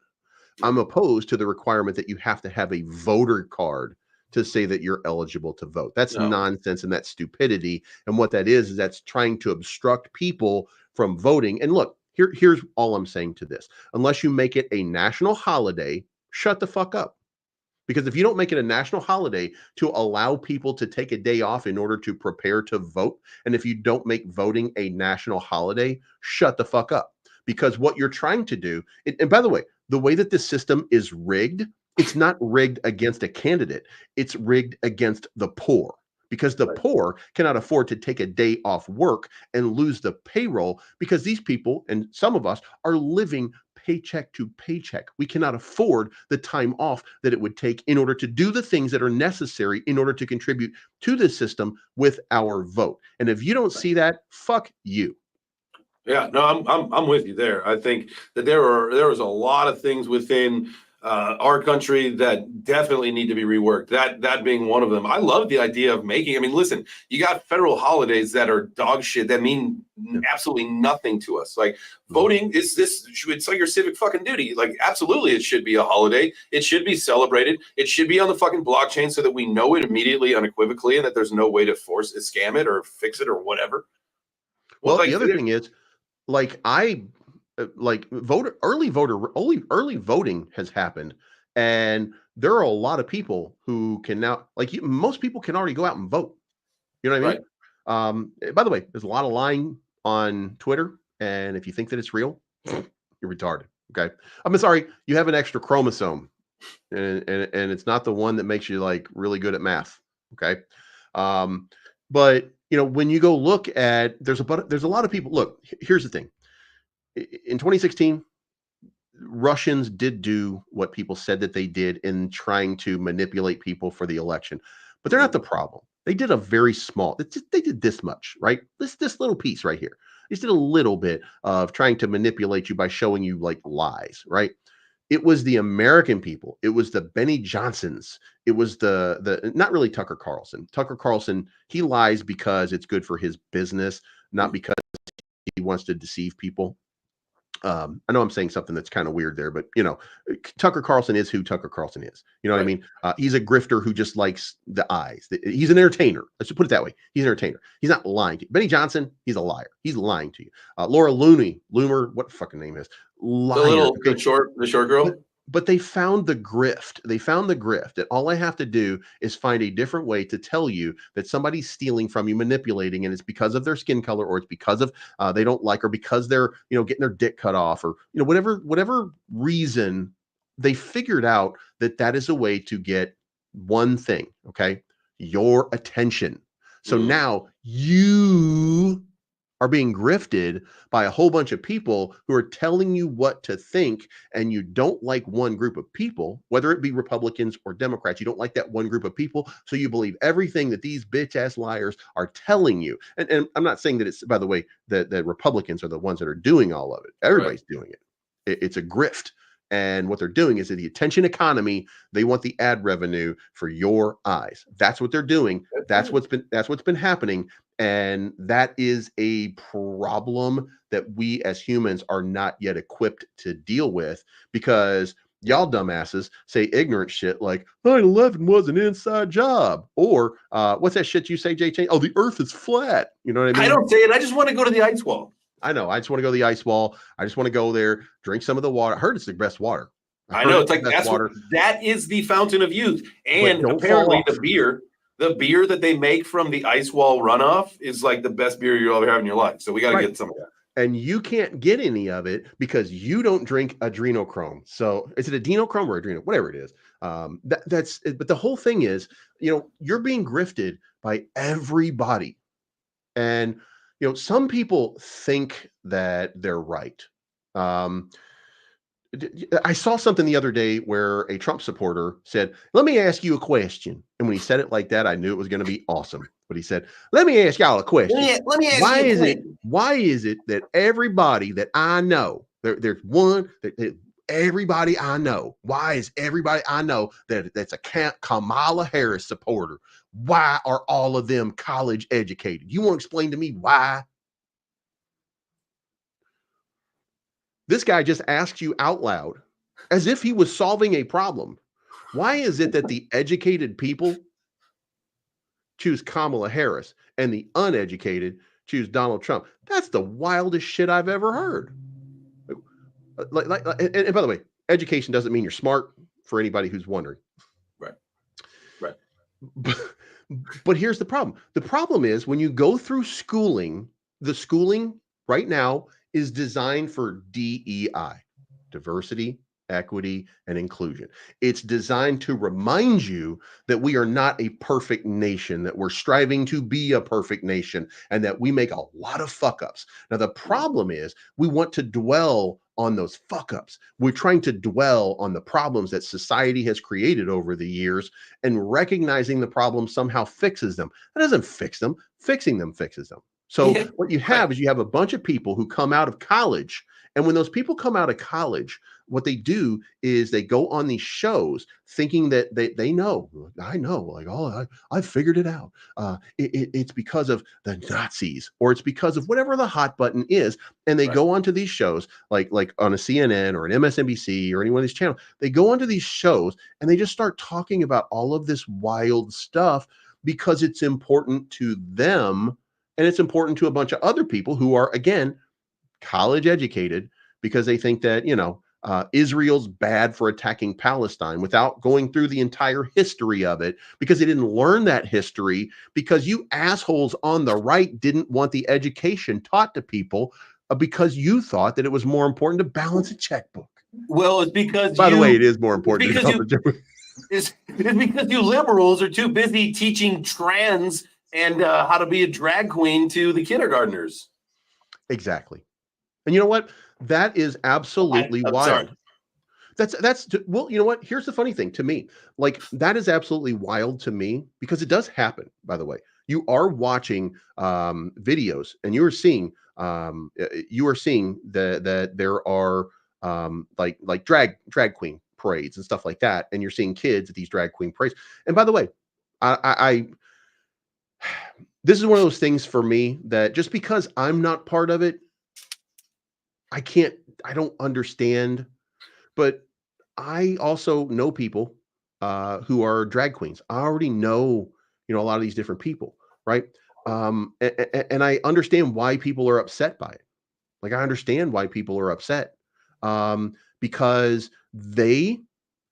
I'm opposed to the requirement that you have to have a voter card to say that you're eligible to vote. That's nonsense and that's stupidity. And what that is that's trying to obstruct people from voting. And look, here's all I'm saying to this. Unless you make it a national holiday, shut the fuck up. Because if you don't make it a national holiday to allow people to take a day off in order to prepare to vote, and if you don't make voting a national holiday, shut the fuck up. Because what you're trying to do, and by the way, the way that this system is rigged, it's not rigged against a candidate. It's rigged against the poor, because the poor cannot afford to take a day off work and lose the payroll, because these people, and some of us, are living paycheck to paycheck. We cannot afford the time off that it would take in order to do the things that are necessary in order to contribute to this system with our vote. And if you don't see that, fuck you. Yeah, no, I'm with you there. I think that there is a lot of things within our country that definitely need to be reworked. That being one of them. I love the idea of making. I mean, listen, you got federal holidays that are dog shit that mean absolutely nothing to us. Like voting is this. It's like your civic fucking duty. Like absolutely, it should be a holiday. It should be celebrated. It should be on the fucking blockchain so that we know it immediately, unequivocally, and that there's no way to force it, scam it, or fix it, or whatever. Well, Like, the other thing is, like early voting has happened, and there are a lot of people who can now, most people can already go out and vote. You know what I mean? By the way, there's a lot of lying on Twitter, and if you think that it's real, you're retarded. Okay, I'm sorry, you have an extra chromosome, and it's not the one that makes you like really good at math. Okay, but when you go look at, there's a lot of people. Look, here's the thing. In 2016, Russians did do what people said that they did in trying to manipulate people for the election, but they're not the problem. They did a very small, they did this much, right? This little piece right here. They just did a little bit of trying to manipulate you by showing you like lies, right? It was the American people. It was the Benny Johnsons. It was the not really Tucker Carlson. Tucker Carlson, he lies because it's good for his business, not because he wants to deceive people. I know I'm saying something that's kind of weird there, but Tucker Carlson is who Tucker Carlson is. You know what I mean? He's a grifter who just likes the eyes. He's an entertainer. Let's just put it that way. He's an entertainer. He's not lying to you. Benny Johnson, he's a liar. He's lying to you. Laura Loomer, what the fucking name is? Liar. The short girl. But they found the grift. They found the grift that all I have to do is find a different way to tell you that somebody's stealing from you, manipulating, and it's because of their skin color, or it's because of they don't like, or because they're getting their dick cut off, or whatever reason. They figured out that is a way to get one thing, okay, your attention. So now you are being grifted by a whole bunch of people who are telling you what to think, and you don't like one group of people, whether it be Republicans or Democrats. You don't like that one group of people, so you believe everything that these bitch-ass liars are telling you. And I'm not saying that it's, by the way, that Republicans are the ones that are doing all of it. Everybody's doing it. It's a grift. And what they're doing is, in the attention economy, they want the ad revenue for your eyes. That's what they're doing. That's what's been happening. And that is a problem that we as humans are not yet equipped to deal with, because y'all dumbasses say ignorant shit like 9/11 was an inside job, or what's that shit you say, Jay? Oh, the earth is flat. You know what I mean? I don't say it. I just want to go to the ice wall. I know. I just want to go to the ice wall. I just want to go there, drink some of the water. I heard it's the best water. I know. It's like that is the fountain of youth. And apparently the beer that they make from the ice wall runoff is like the best beer you'll ever have in your life. So we got to get some of that. And you can't get any of it because you don't drink adrenochrome. So is it adrenochrome or adrenal? Whatever it is. That's it. But the whole thing is, you're being grifted by everybody. And some people think that they're right. I saw something the other day where a Trump supporter said, "Let me ask you a question." And when he said it like that, I knew it was going to be awesome. But he said, "Let me ask y'all a question. Let me ask you a question. Why is it that everybody that I know, there's one that everybody I know, why is everybody I know that's a Kamala Harris supporter, why are all of them college educated? You want to explain to me why?" This guy just asked you out loud, as if he was solving a problem. Why is it that the educated people choose Kamala Harris and the uneducated choose Donald Trump? That's the wildest shit I've ever heard. And by the way, education doesn't mean you're smart, for anybody who's wondering. Right. But here's the problem. The problem is, when you go through schooling, the schooling right now is designed for DEI, diversity, equity, and inclusion. It's designed to remind you that we are not a perfect nation, that we're striving to be a perfect nation, and that we make a lot of fuck ups. Now, the problem is we want to dwell on those fuck ups. We're trying to dwell on the problems that society has created over the years, and recognizing the problem somehow fixes them. That doesn't fix them. Fixing them fixes them. So Yeah, what you have is you have a bunch of people who come out of college. And when those people come out of college, what they do is they go on these shows thinking that they know. I know, like, oh, I figured it out. It's because of the Nazis, or it's because of whatever the hot button is. And they right. go onto these shows, like on a CNN or an MSNBC or any one of these channels. They go onto these shows and they just start talking about all of this wild stuff because it's important to them, and it's important to a bunch of other people who are, again, college educated, because they think that, Israel's bad for attacking Palestine without going through the entire history of it, because they didn't learn that history, because you assholes on the right didn't want the education taught to people, because you thought that it was more important to balance a checkbook. Well, it's because By the way, it you is more important to because balance you a checkbook. it's because you liberals are too busy teaching trans and how to be a drag queen to the kindergartners. Exactly. And you know what? That is absolutely I'm sorry. wild. Well, you know what? Here's the funny thing to me. Like, that is absolutely wild to me, because it does happen, by the way. You are watching videos, and you are seeing that there are like drag queen parades and stuff like that, and you're seeing kids at these drag queen parades. And by the way, I this is one of those things for me that just because I'm not part of it, I don't understand. But I also know people who are drag queens. I already know, a lot of these different people, right? And I understand why people are upset by it. Like, I understand why people are upset, because they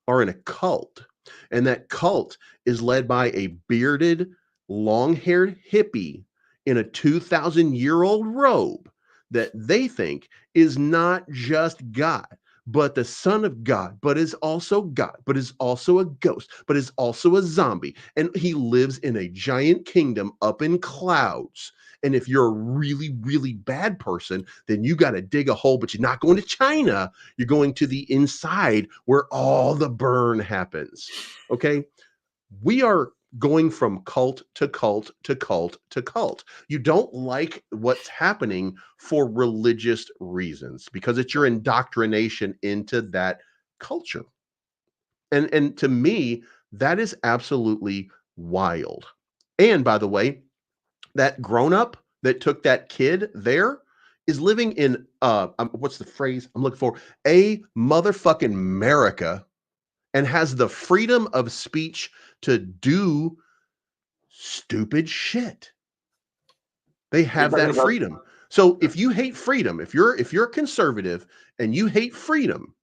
are in a cult, and that cult is led by a bearded, long-haired hippie in a 2,000-year-old robe that they think is not just God, but the Son of God, but is also God, but is also a ghost, but is also a zombie. And he lives in a giant kingdom up in clouds. And if you're a really, really bad person, then you got to dig a hole, but you're not going to China. You're going to the inside where all the burn happens. Okay. We are going from cult to cult to cult to cult. You don't like what's happening for religious reasons, because it's your indoctrination into that culture. And to me, that is absolutely wild. And by the way, that grown up that took that kid there is living in what's the phrase I'm looking for? A motherfucking America, and has the freedom of speech to do stupid shit. They You're have talking that about freedom. So if you hate freedom, if you're conservative and you hate freedom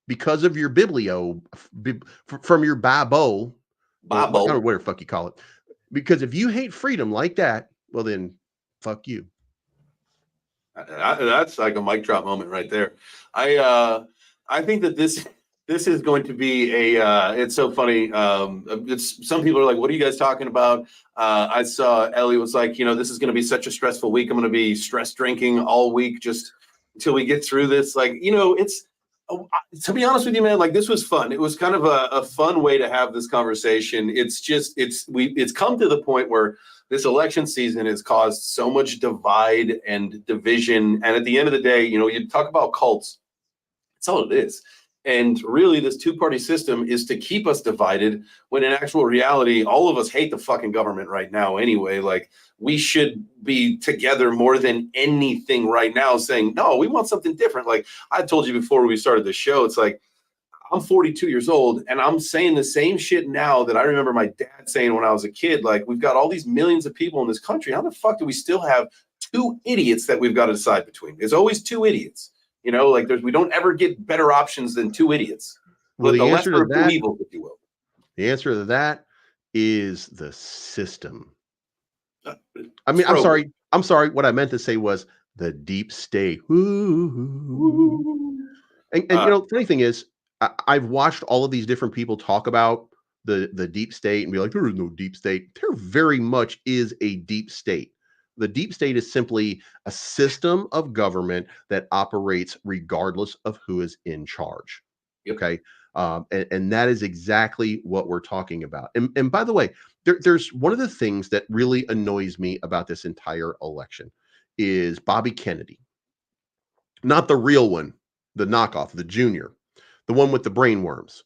because of your from your Bible, or I don't know, Bible. whatever the fuck you call it, because if you hate freedom like that, well then, fuck you. That's like a mic drop moment right there. I think that this is going to be a it's so funny. It's some people are like, what are you guys talking about? I saw Ellie was like, this is going to be such a stressful week. I'm going to be stress drinking all week just until we get through this. Like, it's to be honest with you, man, like, this was fun. It was kind of a fun way to have this conversation. It's come to the point where this election season has caused so much divide and division. And at the end of the day, you talk about cults. That's all it is. And really, this two-party system is to keep us divided, when in actual reality, all of us hate the fucking government right now anyway. Like, we should be together more than anything right now, saying, no, we want something different. Like I told you before we started the show, it's like, I'm 42 years old, and I'm saying the same shit now that I remember my dad saying when I was a kid. Like, we've got all these millions of people in this country. How the fuck do we still have two idiots that we've got to decide between? There's always two idiots. Like, we don't ever get better options than two idiots. Well, The the answer to lesser of two that, evils, if you will. the answer to that is the system. Uh, I mean, Program. I'm sorry. What I meant to say was the deep state. Ooh. And funny thing is, I've watched all of these different people talk about the deep state and be like, there is no deep state. There very much is a deep state. The deep state is simply a system of government that operates regardless of who is in charge. Yep. Okay. And that is exactly what we're talking about. And by the way, there's one of the things that really annoys me about this entire election is Bobby Kennedy, not the real one, the knockoff, the junior, the one with the brain worms.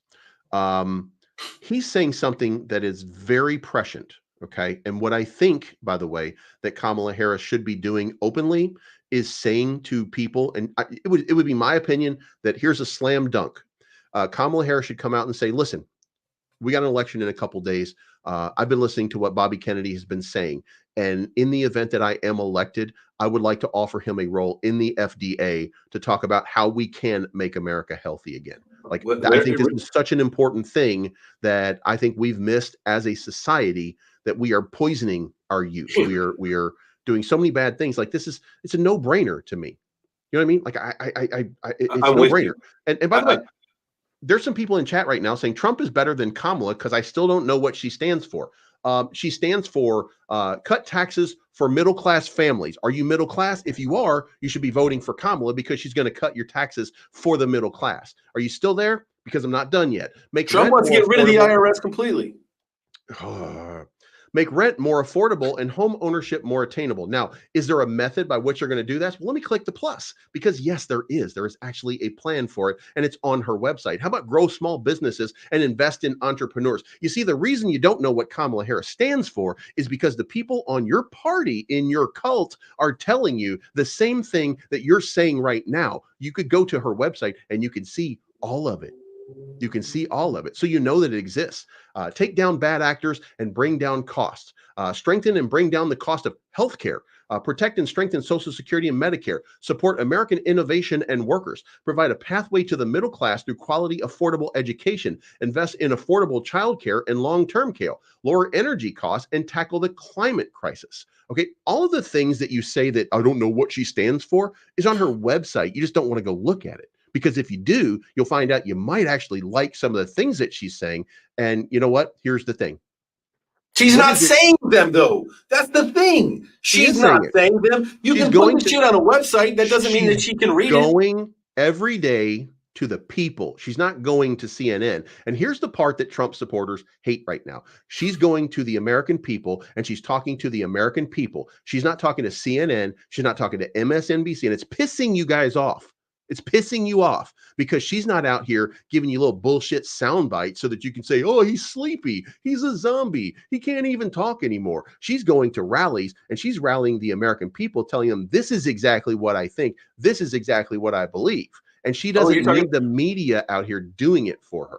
He's saying something that is very prescient. Okay. And what I think, by the way, that Kamala Harris should be doing openly is saying to people, and it would be my opinion that here's a slam dunk. Kamala Harris should come out and say, listen, we got an election in a couple days. I've been listening to what Bobby Kennedy has been saying. And in the event that I am elected, I would like to offer him a role in the FDA to talk about how we can make America healthy again. Like, I think this is such an important thing that I think we've missed as a society, that we are poisoning our youth. We are doing so many bad things. Like, it's a no brainer to me. You know what I mean? Like it's no brainer. And by the way, there's some people in chat right now saying Trump is better than Kamala because I still don't know what she stands for. She stands for cut taxes for middle-class families. Are you middle class? If you are, you should be voting for Kamala because she's going to cut your taxes for the middle class. Are you still there? Because I'm not done yet. Trump wants to get rid of the IRS completely. Make rent more affordable and home ownership more attainable. Now, is there a method by which you're going to do that? Well, let me click the plus, because yes, there is. There is actually a plan for it, and it's on her website. How about grow small businesses and invest in entrepreneurs? You see, the reason you don't know what Kamala Harris stands for is because the people on your party, in your cult, are telling you the same thing that you're saying right now. You could go to her website and you can see all of it. You can see all of it. So you know that it exists. Take down bad actors and bring down costs. Strengthen and bring down the cost of healthcare. Protect and strengthen Social Security and Medicare. Support American innovation and workers. Provide a pathway to the middle class through quality, affordable education. Invest in affordable childcare and long-term care. Lower energy costs and tackle the climate crisis. Okay, all of the things that you say that I don't know what she stands for is on her website. You just don't want to go look at it. Because if you do, you'll find out you might actually like some of the things that she's saying. And you know what? Here's the thing. She's not saying them, though. That's the thing. She's not saying them. You can put the shit on a website. That doesn't mean that she can read it. Going every day to the people. She's not going to CNN. And here's the part that Trump supporters hate right now. She's going to the American people, and she's talking to the American people. She's not talking to CNN. She's not talking to MSNBC. And it's pissing you guys off. It's pissing you off because she's not out here giving you little bullshit sound bites so that you can say, oh, he's sleepy. He's a zombie. He can't even talk anymore. She's going to rallies and she's rallying the American people, telling them, this is exactly what I think. This is exactly what I believe. And she doesn't need the media out here doing it for her.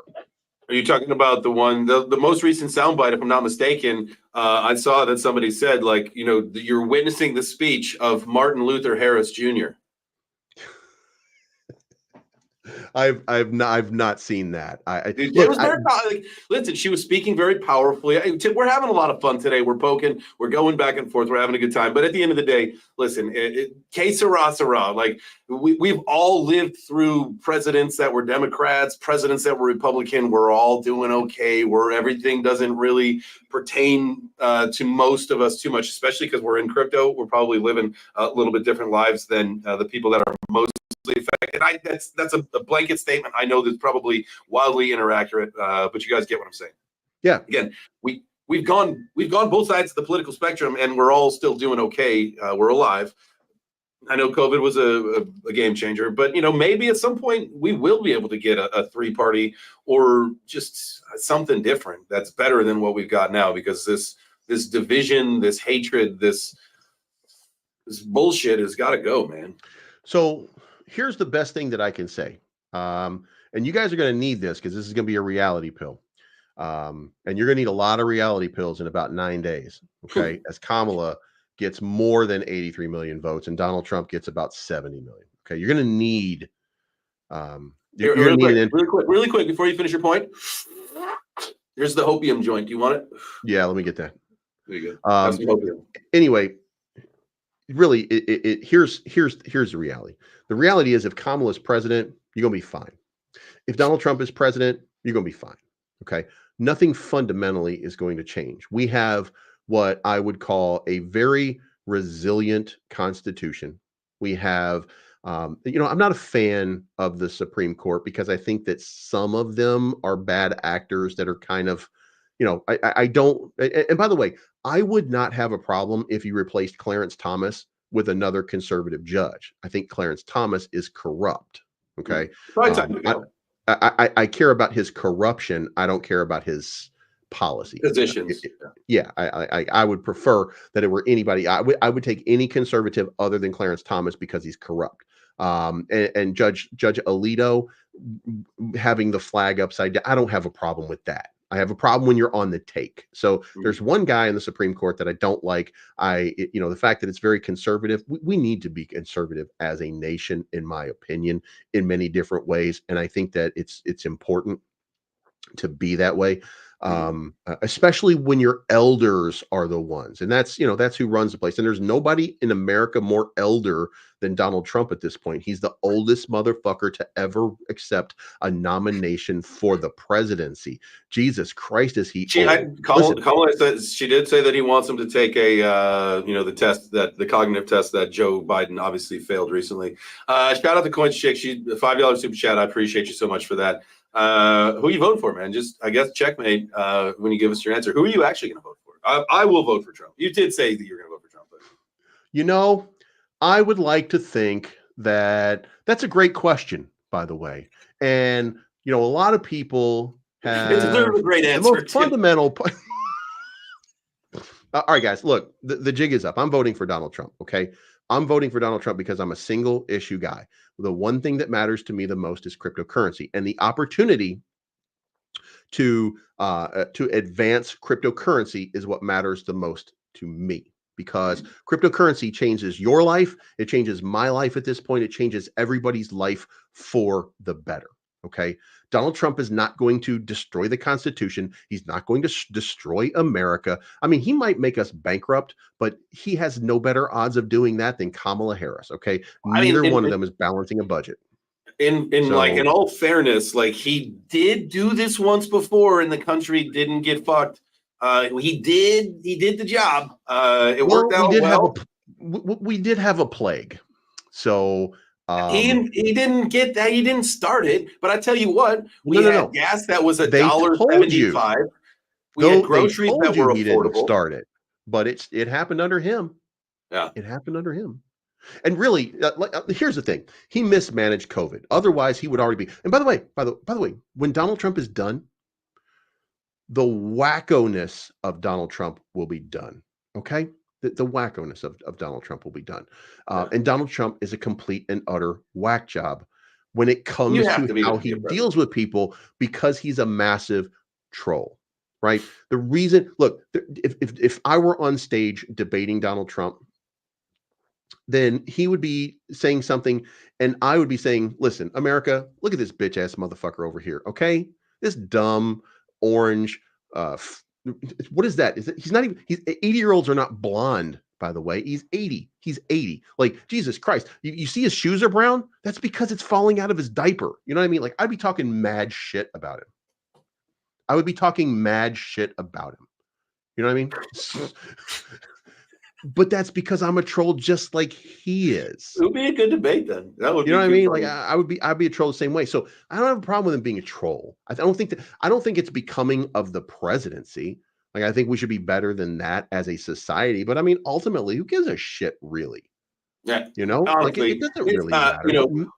Are you talking about the one, the most recent soundbite, if I'm not mistaken? I saw that somebody said, like, you know, you're witnessing the speech of Martin Luther Harris Jr. I've not seen that. It was very listen, she was speaking very powerfully. We're having a lot of fun today. We're poking, we're going back and forth, we're having a good time. But at the end of the day, listen, que sera, sera. Like we've all lived through presidents that were Democrats, presidents that were Republican. We're all doing okay. Where everything doesn't really pertain to most of us too much, especially because we're in crypto. We're probably living a little bit different lives than the people that are most affected. That's a blanket statement. I know that's probably wildly inaccurate, but you guys get what I'm saying. Yeah. Again, we've gone both sides of the political spectrum, and we're all still doing okay. We're alive. I know COVID was a game changer, but you know, maybe at some point we will be able to get a three-party or just something different that's better than what we've got now, because this division, this hatred, this bullshit has got to go, man. So here's the best thing that I can say. And you guys are going to need this because this is going to be a reality pill. And you're going to need a lot of reality pills in about 9 days. Okay. As Kamala gets more than 83 million votes and Donald Trump gets about 70 million. Okay. You're going to need, really quick before you finish your point. Here's the hopium joint. Do you want it? Yeah. Let me get that. There you go. Anyway, really, here's the reality. The reality is, if Kamala's president, you're gonna be fine. If Donald Trump is president, you're going to be fine. Okay. Nothing fundamentally is going to change. We have what I would call a very resilient constitution. We have, I'm not a fan of the Supreme Court because I think that some of them are bad actors that are kind of, I don't. And by the way, I would not have a problem if you replaced Clarence Thomas with another conservative judge. I think Clarence Thomas is corrupt. Okay. Probably time to go. I care about his corruption. I don't care about his policy Positions. Yeah, I would prefer that it were anybody. I would take any conservative other than Clarence Thomas because he's corrupt. And Judge Alito having the flag upside down, I don't have a problem with that. I have a problem when you're on the take. So there's one guy in the Supreme Court that I don't like. The fact that it's very conservative. We need to be conservative as a nation, in my opinion, in many different ways. And I think that it's important to be that way. Especially when your elders are the ones, and that's who runs the place. And there's nobody in America more elder than Donald Trump at this point. He's the oldest motherfucker to ever accept a nomination for the presidency. Jesus Christ, is he old? Kamala said she did say that he wants him to take the test, that the cognitive test that Joe Biden obviously failed recently. Shout out to Coins Chick. She $5 super chat. I appreciate you so much for that. Who are you voting for, man? Just, I guess, checkmate when you give us your answer. Who are you actually going to vote for? I will vote for Trump. You did say that you're going to vote for Trump. But... I would like to think that that's a great question, by the way. And, a lot of people have it's a great answer. The most fundamental. All right, guys, look, the jig is up. I'm voting for Donald Trump. Okay. I'm voting for Donald Trump because I'm a single issue guy. The one thing that matters to me the most is cryptocurrency, and the opportunity to advance cryptocurrency is what matters the most to me, because cryptocurrency changes your life. It changes my life at this point. It changes everybody's life for the better. Okay. Donald Trump is not going to destroy the Constitution. He's not going to destroy America. I mean, he might make us bankrupt, but he has no better odds of doing that than Kamala Harris. Okay. Neither one of them is balancing a budget. In all fairness, like, he did do this once before and the country didn't get fucked. He did the job. It worked out well. We did have a plague. So he didn't get that. He didn't start it. But I tell you what, we had gas that was $1.75. We had groceries that were affordable. He didn't start it, but it happened under him. Yeah, it happened under him. And really, here's the thing: he mismanaged COVID. Otherwise, he would already be. And by the way, when Donald Trump is done, the wackoness of Donald Trump will be done. Okay. The wackoness of Donald Trump will be done. And Donald Trump is a complete and utter whack job when it comes to how he deals with people, because he's a massive troll, right? The reason, look, if I were on stage debating Donald Trump, then he would be saying something and I would be saying, listen, America, look at this bitch ass motherfucker over here. Okay. This dumb orange, what is that? He's 80-year-olds are not blonde, by the way. He's 80. He's 80. Like, Jesus Christ. You see his shoes are brown? That's because it's falling out of his diaper. You know what I mean? Like, I'd be talking mad shit about him. You know what I mean? But that's because I'm a troll just like he is. It would be a good debate then. That would, you know what I mean? Like, I'd be a troll the same way. So I don't have a problem with him being a troll. I don't think it's becoming of the presidency. Like, I think we should be better than that as a society. But I mean, ultimately, who gives a shit, really? Yeah, honestly, it doesn't really matter.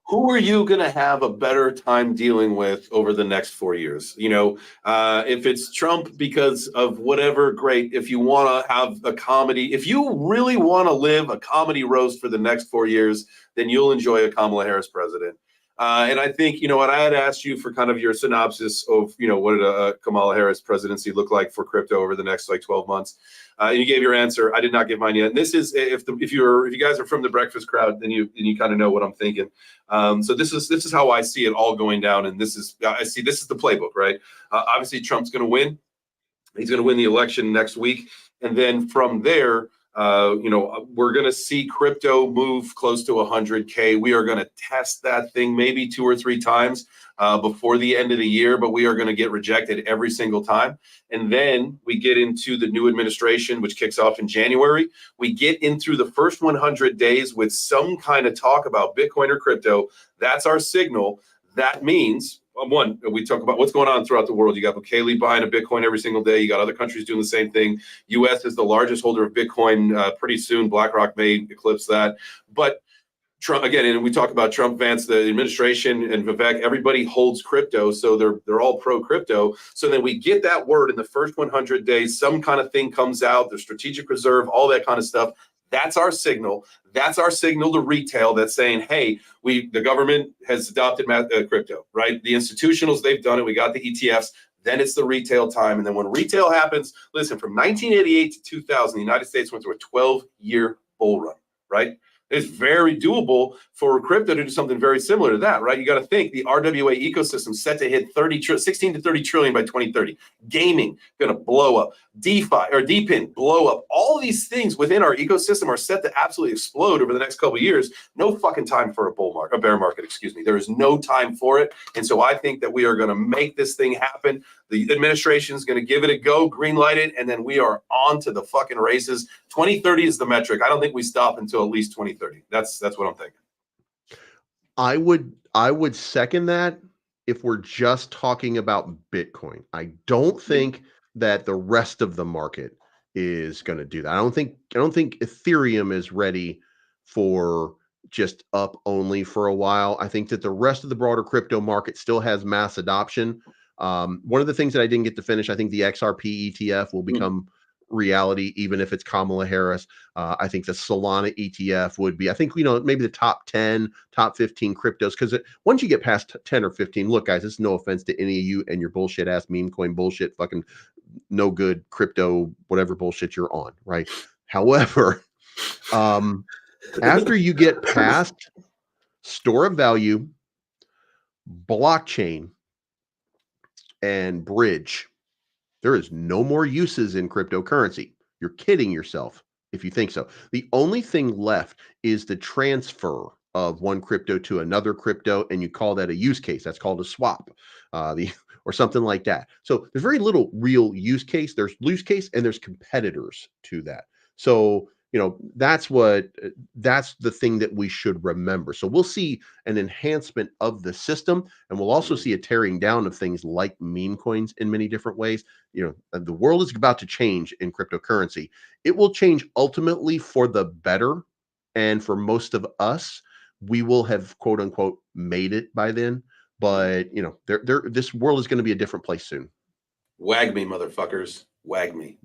Who are you going to have a better time dealing with over the next 4 years? If it's Trump because of whatever, great. If you want to have a comedy, if you really want to live a comedy roast for the next 4 years, then you'll enjoy a Kamala Harris president. And I think, what I had asked you for kind of your synopsis of, what did a Kamala Harris presidency look like for crypto over the next 12 months. And you gave your answer. I did not give mine yet. And this is, if you guys are from the breakfast crowd, then you kind of know what I'm thinking. So this is how I see it all going down. And this is the playbook, right? Obviously Trump's going to win. He's going to win the election next week. And then from there, We're going to see crypto move close to 100K. We are going to test that thing maybe 2 or 3 times before the end of the year, but we are going to get rejected every single time. And then we get into the new administration, which kicks off in January. We get in through the first 100 days with some kind of talk about Bitcoin or crypto. That's our signal. That means, one, we talk about what's going on throughout the world. You got Bukele buying a Bitcoin every single day. You got other countries doing the same thing. U.S. is the largest holder of Bitcoin. Pretty soon, BlackRock may eclipse that. But Trump, again, and we talk about Trump, Vance, the administration, and Vivek, everybody holds crypto, so they're all pro-crypto. So then we get that word in the first 100 days, some kind of thing comes out, the strategic reserve, all that kind of stuff. That's our signal. That's our signal to retail that's saying, hey, the government has adopted crypto, right? The institutionals, they've done it. We got the ETFs. Then it's the retail time. And then when retail happens, listen, from 1988 to 2000, the United States went through a 12-year bull run, right? It's very doable for crypto to do something very similar to that, right? You got to think the RWA ecosystem set to hit 16 to 30 trillion by 2030. Gaming going to blow up. DeFi or DePIN blow up. All of these things within our ecosystem are set to absolutely explode over the next couple of years. No fucking time for a bear market, excuse me. There is no time for it. And so I think that we are going to make this thing happen. The administration is going to give it a go, green light it, and then we are on to the fucking races. 2030 is the metric. I don't think we stop until at least 2030. That's what I'm thinking. I would second that if we're just talking about Bitcoin. I don't think that the rest of the market is going to do that. I don't think Ethereum is ready for just up only for a while. I think that the rest of the broader crypto market still has mass adoption. One of the things that I didn't get to finish, I think the XRP ETF will become reality, even if it's Kamala Harris. I think the Solana ETF would be, I think, maybe the top 10, top 15 cryptos. Because once you get past 10 or 15, look, guys, this is no offense to any of you and your bullshit ass meme coin bullshit, fucking no good crypto, whatever bullshit you're on, right? However, after you get past store of value, blockchain, and bridge, there is no more uses in cryptocurrency. You're kidding yourself if you think so. The only thing left is the transfer of one crypto to another crypto, and you call that a use case. That's called a swap, or something like that. So there's very little real use case. There's use case, and there's competitors to that. So that's the thing that we should remember. So we'll see an enhancement of the system, and we'll also see a tearing down of things like meme coins in many different ways. The world is about to change in cryptocurrency. It will change ultimately for the better, and for most of us, we will have quote unquote made it by then. But this world is going to be a different place soon. Wag me, motherfuckers. Wag me.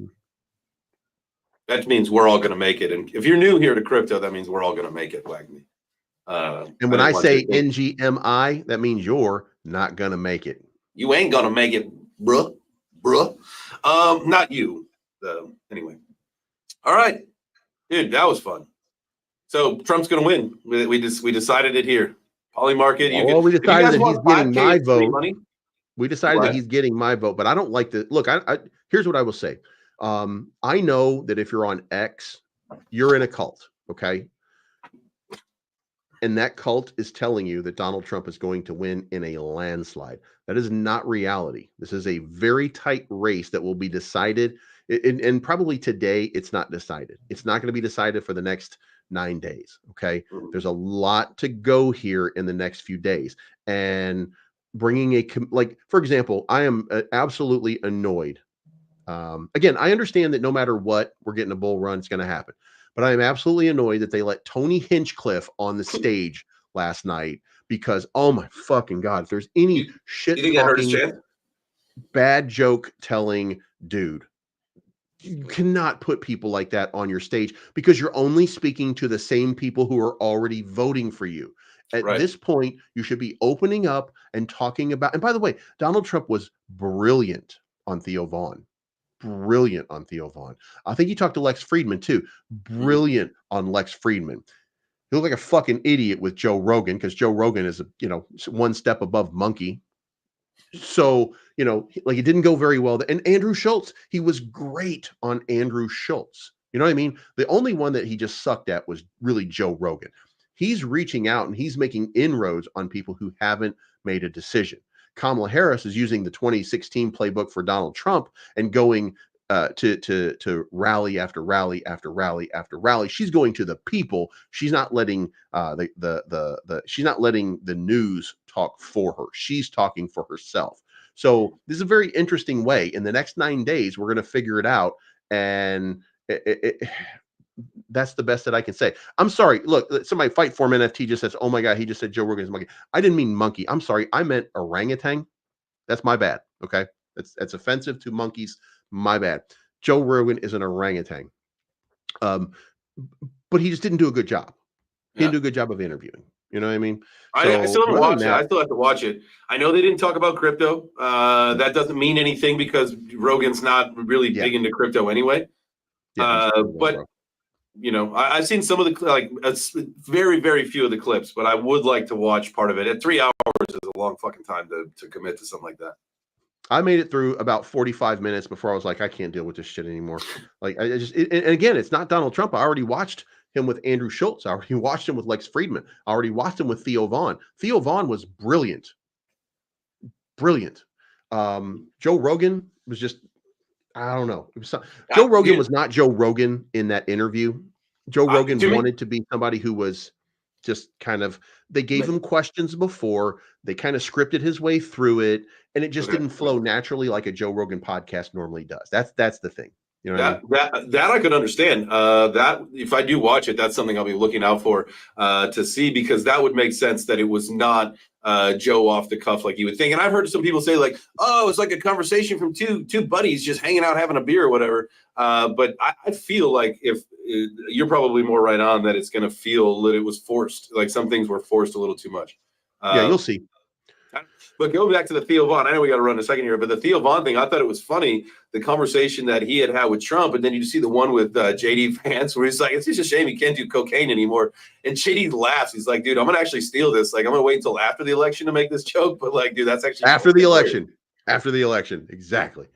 That means we're all going to make it. And if you're new here to crypto, that means we're all going to make it, Wag me. And when I say NGMI, that means you're not going to make it. You ain't going to make it, bruh. Not you. Anyway. All right. Dude, that was fun. So Trump's going to win. We decided it here. Poly market. We decided that he's getting my vote. Money? We decided that he's getting my vote, but I don't like the look. Here's what I will say. I know that if you're on X, you're in a cult, okay? And that cult is telling you that Donald Trump is going to win in a landslide. That is not reality. This is a very tight race that will be decided. And probably today, it's not decided. It's not going to be decided for the next 9 days, okay? There's a lot to go here in the next few days. And bringing for example, I am absolutely annoyed. Again, I understand that no matter what, we're getting a bull run. It's going to happen. But I am absolutely annoyed that they let Tony Hinchcliffe on the stage last night because, oh my fucking God, if there's any shit talking, bad joke telling dude, you cannot put people like that on your stage because you're only speaking to the same people who are already voting for you. At this point, you should be opening up and talking about, and by the way, Donald Trump was brilliant on Theo Vaughn. Brilliant on Theo Vaughn. I think he talked to Lex Friedman too. Brilliant on Lex Friedman. He looked like a fucking idiot with Joe Rogan because Joe Rogan is one step above monkey. So, it didn't go very well. And Andrew Schultz, he was great on Andrew Schultz. You know what I mean? The only one that he just sucked at was really Joe Rogan. He's reaching out and he's making inroads on people who haven't made a decision. Kamala Harris is using the 2016 playbook for Donald Trump and going to rally after rally after rally after rally. She's going to the people. She's not letting she's not letting the news talk for her. She's talking for herself. So this is a very interesting way. In the next 9 days, we're going to figure it out, and that's the best that I can say. I'm sorry. Look, somebody Fight for NFT just says, "Oh my God, he just said Joe Rogan's monkey." I didn't mean monkey. I'm sorry. I meant orangutan. That's my bad. Okay, that's offensive to monkeys. My bad. Joe Rogan is an orangutan. But he just didn't do a good job. He didn't do a good job of interviewing. You know what I mean? I still haven't other than watched it. I still have to watch it. I know they didn't talk about crypto. That doesn't mean anything because Rogan's not really big into crypto anyway. But you know, I've seen some of the very, very few of the clips, but I would like to watch part of it. At 3 hours is a long fucking time to commit to something like that. I made it through about 45 minutes before I was like, I can't deal with this shit anymore. Like, I just, and again, it's not Donald Trump. I already watched him with Andrew Schultz. I already watched him with Lex Friedman. I already watched him with Theo Vaughn. Theo Vaughn was brilliant. Brilliant. Joe Rogan was just, I don't know. It was Joe Rogan was not Joe Rogan in that interview. Joe Rogan wanted to be somebody who was just kind of, they gave him questions before, they kind of scripted his way through it, and it just didn't flow naturally like a Joe Rogan podcast normally does. That's the thing. You know that I could understand. That if I do watch it, that's something I'll be looking out for to see, because that would make sense that it was not Joe off the cuff like you would think. And I've heard some people say like, "Oh, it's like a conversation from two buddies just hanging out having a beer or whatever." But I feel like if you're probably more right on that, it's going to feel that it was forced. Like some things were forced a little too much. Yeah, you'll see. But going back to the Theo Vaughn, I know we got to run in a second here, but the Theo Vaughn thing, I thought it was funny, the conversation that he had with Trump, and then you see the one with JD Vance where he's like, it's just a shame you can't do cocaine anymore. And JD laughs. He's like, dude, I'm going to actually steal this. Like, I'm going to wait until after the election to make this joke. But like, dude, that's actually after the election. After the election. Exactly.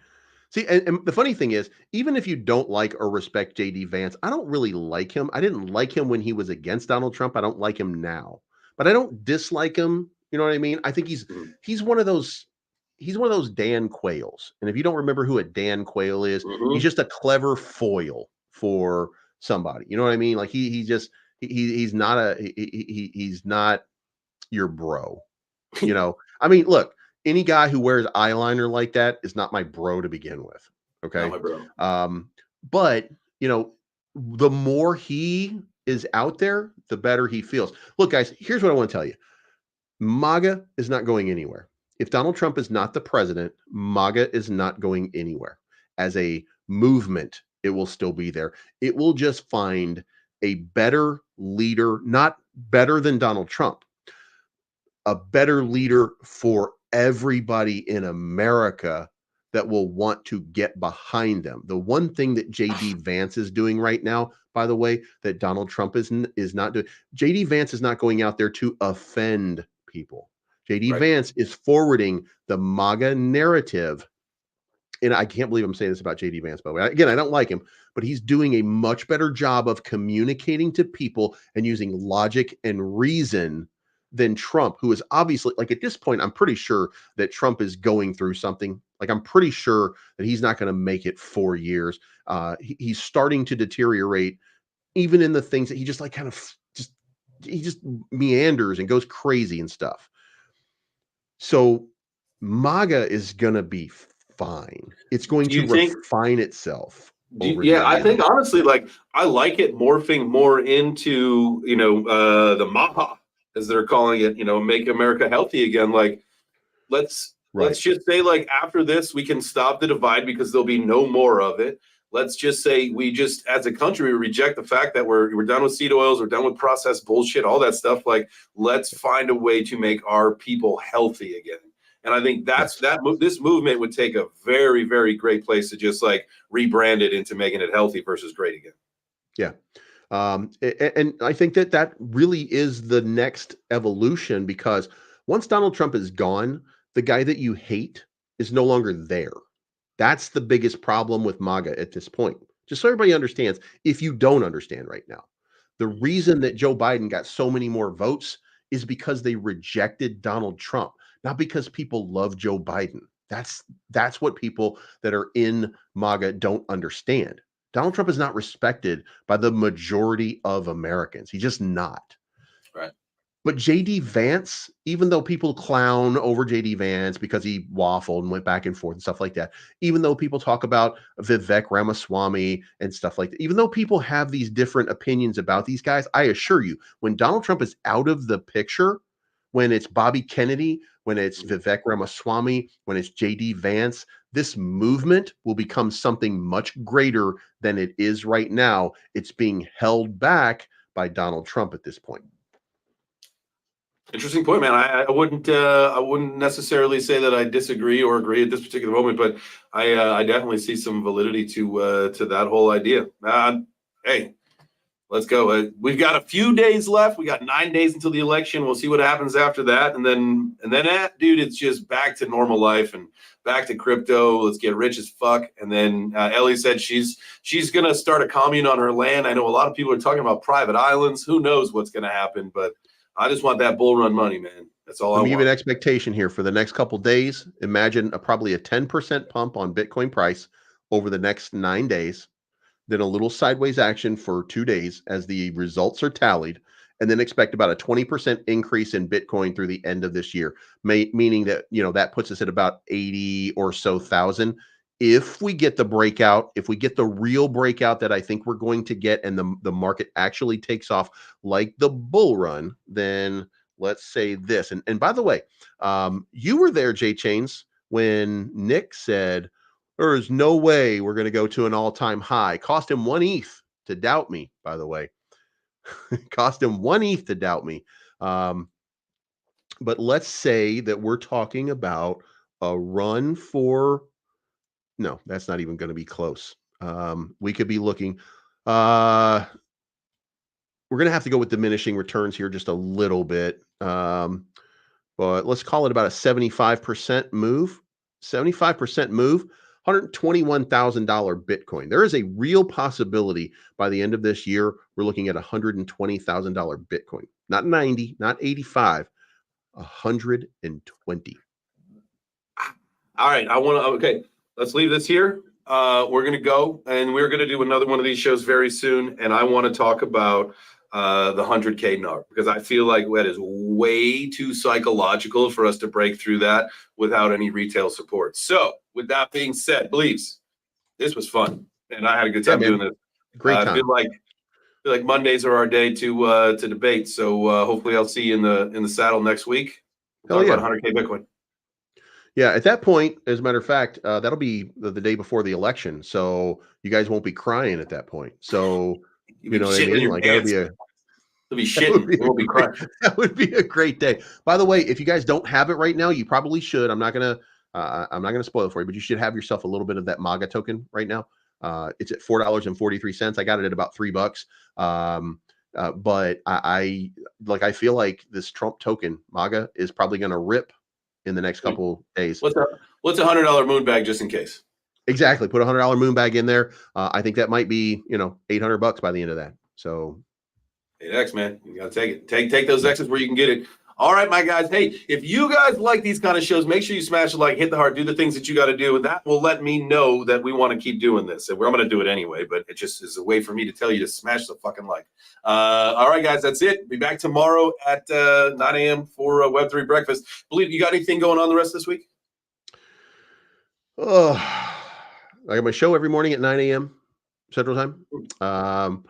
See, and the funny thing is, even if you don't like or respect JD Vance, I don't really like him. I didn't like him when he was against Donald Trump. I don't like him now, but I don't dislike him. You know what I mean? I think he's one of those Dan Quayles. And if you don't remember who a Dan Quayle is, he's just a clever foil for somebody. You know what I mean? Like he's not he's not your bro. You know, I mean, look, any guy who wears eyeliner like that is not my bro to begin with. Okay. Not my bro. But you know, the more he is out there, the better he feels. Look, guys, here's what I want to tell you. MAGA is not going anywhere. If Donald Trump is not the president, MAGA is not going anywhere. As a movement, it will still be there. It will just find a better leader, not better than Donald Trump, a better leader for everybody in America that will want to get behind them. The one thing that JD Vance is doing right now, by the way, that Donald Trump is not doing, JD Vance is not going out there to offend people. JD Vance is forwarding the MAGA narrative. And I can't believe I'm saying this about JD Vance, by the way. Again, I don't like him, but he's doing a much better job of communicating to people and using logic and reason than Trump, who is obviously, like, at this point, I'm pretty sure that Trump is going through something. Like, I'm pretty sure that he's not going to make it 4 years. He's starting to deteriorate, even in the things that he just like kind of he just meanders and goes crazy and stuff. So MAGA is going to be fine. It's going to refine itself. I think honestly, like, I like it morphing more into, you know, the MAHA, as they're calling it, you know, make America healthy again. Like, let's just say, like, after this, we can stop the divide because there'll be no more of it. Let's just say we just, as a country, we reject the fact that we're done with seed oils, we're done with processed bullshit, all that stuff. Like, let's find a way to make our people healthy again. And I think this movement would take a very, very great place to just like rebrand it into making it healthy versus great again. Yeah. And I think that really is the next evolution, because once Donald Trump is gone, the guy that you hate is no longer there. That's the biggest problem with MAGA at this point. Just so everybody understands, if you don't understand right now, the reason that Joe Biden got so many more votes is because they rejected Donald Trump, not because people love Joe Biden. That's what people that are in MAGA don't understand. Donald Trump is not respected by the majority of Americans. He's just not. Right. But JD Vance, even though people clown over JD Vance because he waffled and went back and forth and stuff like that, even though people talk about Vivek Ramaswamy and stuff like that, even though people have these different opinions about these guys, I assure you, when Donald Trump is out of the picture, when it's Bobby Kennedy, when it's Vivek Ramaswamy, when it's JD Vance, this movement will become something much greater than it is right now. It's being held back by Donald Trump at this point. Interesting point, man. I wouldn't necessarily say that I disagree or agree at this particular moment, but I definitely see some validity to that whole idea. Hey, let's go. We've got a few days left. We got 9 days until the election. We'll see what happens after that, and then dude, it's just back to normal life and back to crypto. Let's get rich as fuck. And then Ellie said she's gonna start a commune on her land. I know a lot of people are talking about private islands. Who knows what's gonna happen, but I just want that bull run money, man. That's all I Let want. me give you an expectation here for the next couple days. Imagine probably a 10% pump on Bitcoin price over the next 9 days, then a little sideways action for 2 days as the results are tallied, and then expect about a 20% increase in Bitcoin through the end of this year, meaning that, that puts us at about 80 or so thousand. If we get the breakout, if we get the real breakout that I think we're going to get, and the market actually takes off like the bull run, then let's say this. And by the way, you were there, Jay Chains, when Nick said, there is no way we're going to go to an all-time high. Cost him 1 ETH to doubt me, by the way. Cost him 1 ETH to doubt me. But let's say that we're talking about a run for... No, that's not even going to be close. We could be looking... we're going to have to go with diminishing returns here just a little bit. But let's call it about a 75% move. 75% move, $121,000 Bitcoin. There is a real possibility by the end of this year, we're looking at $120,000 Bitcoin. Not 90, not 85, 120. All right. Okay, let's leave this here. We're going to go, and we're going to do another one of these shows very soon. And I want to talk about the 100K NAR, because I feel like that is way too psychological for us to break through that without any retail support. So with that being said, Bleeves, this was fun, and I had a good time doing this. Great time. I feel like Mondays are our day to debate. So hopefully I'll see you in the saddle next week. We'll talk about 100K Bitcoin. Yeah, at that point, as a matter of fact, that'll be the day before the election. So you guys won't be crying at that point. So you know what I mean? Like that'll be shitting. We'll be crying. That would be a great day. By the way, if you guys don't have it right now, you probably should. I'm not gonna spoil it for you, but you should have yourself a little bit of that MAGA token right now. It's at $4.43. I got it at about $3. But I feel like this Trump token MAGA is probably going to rip in the next couple days. What's a $100 moon bag just in case? Exactly. Put a $100 moon bag in there. I think that might be, $800 by the end of that. So 8X, man, you gotta take it. Take those X's where you can get it. All right, my guys. Hey, if you guys like these kind of shows, make sure you smash the like, hit the heart, do the things that you got to do, and that will let me know that we want to keep doing this. And I'm going to do it anyway, but it just is a way for me to tell you to smash the fucking like. All right, guys, that's it. Be back tomorrow at 9 a.m. for Web3 breakfast. Bleeves, you got anything going on the rest of this week? Oh, I got my show every morning at 9 a.m. Central Time.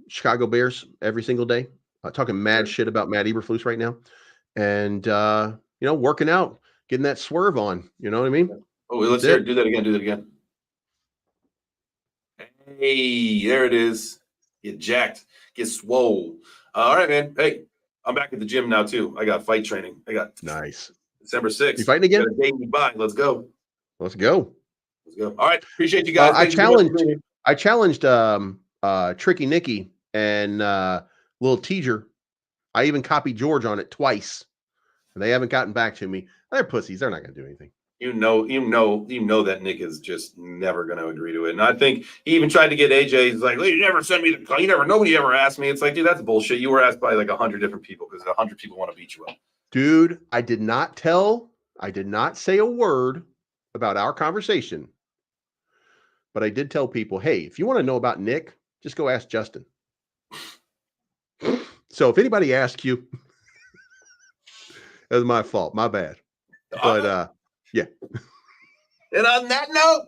Chicago Bears every single day. Talking mad shit about Matt Eberflus right now. And, working out, getting that swerve on. You know what I mean? Oh, let's hear it. Do that again. Do that again. Hey, there it is. Get jacked. Get swole. All right, man. Hey, I'm back at the gym now, too. I got fight training. Nice. December 6th. You fighting again? Got a date me by. Let's go. Let's go. All right. Appreciate you guys. I challenged Tricky Nicky and Little Teaser. I even copied George on it twice. And they haven't gotten back to me. They're pussies. They're not going to do anything. You know that Nick is just never going to agree to it. And I think he even tried to get AJ. He's like, well, you never sent me the call. Nobody ever asked me. It's like, dude, that's bullshit. You were asked by like 100 different people because 100 people want to beat you up. Dude, I did not say a word about our conversation, but I did tell people, hey, if you want to know about Nick, just go ask Justin. So if anybody asks you, that was my fault. My bad. But yeah. And on that note,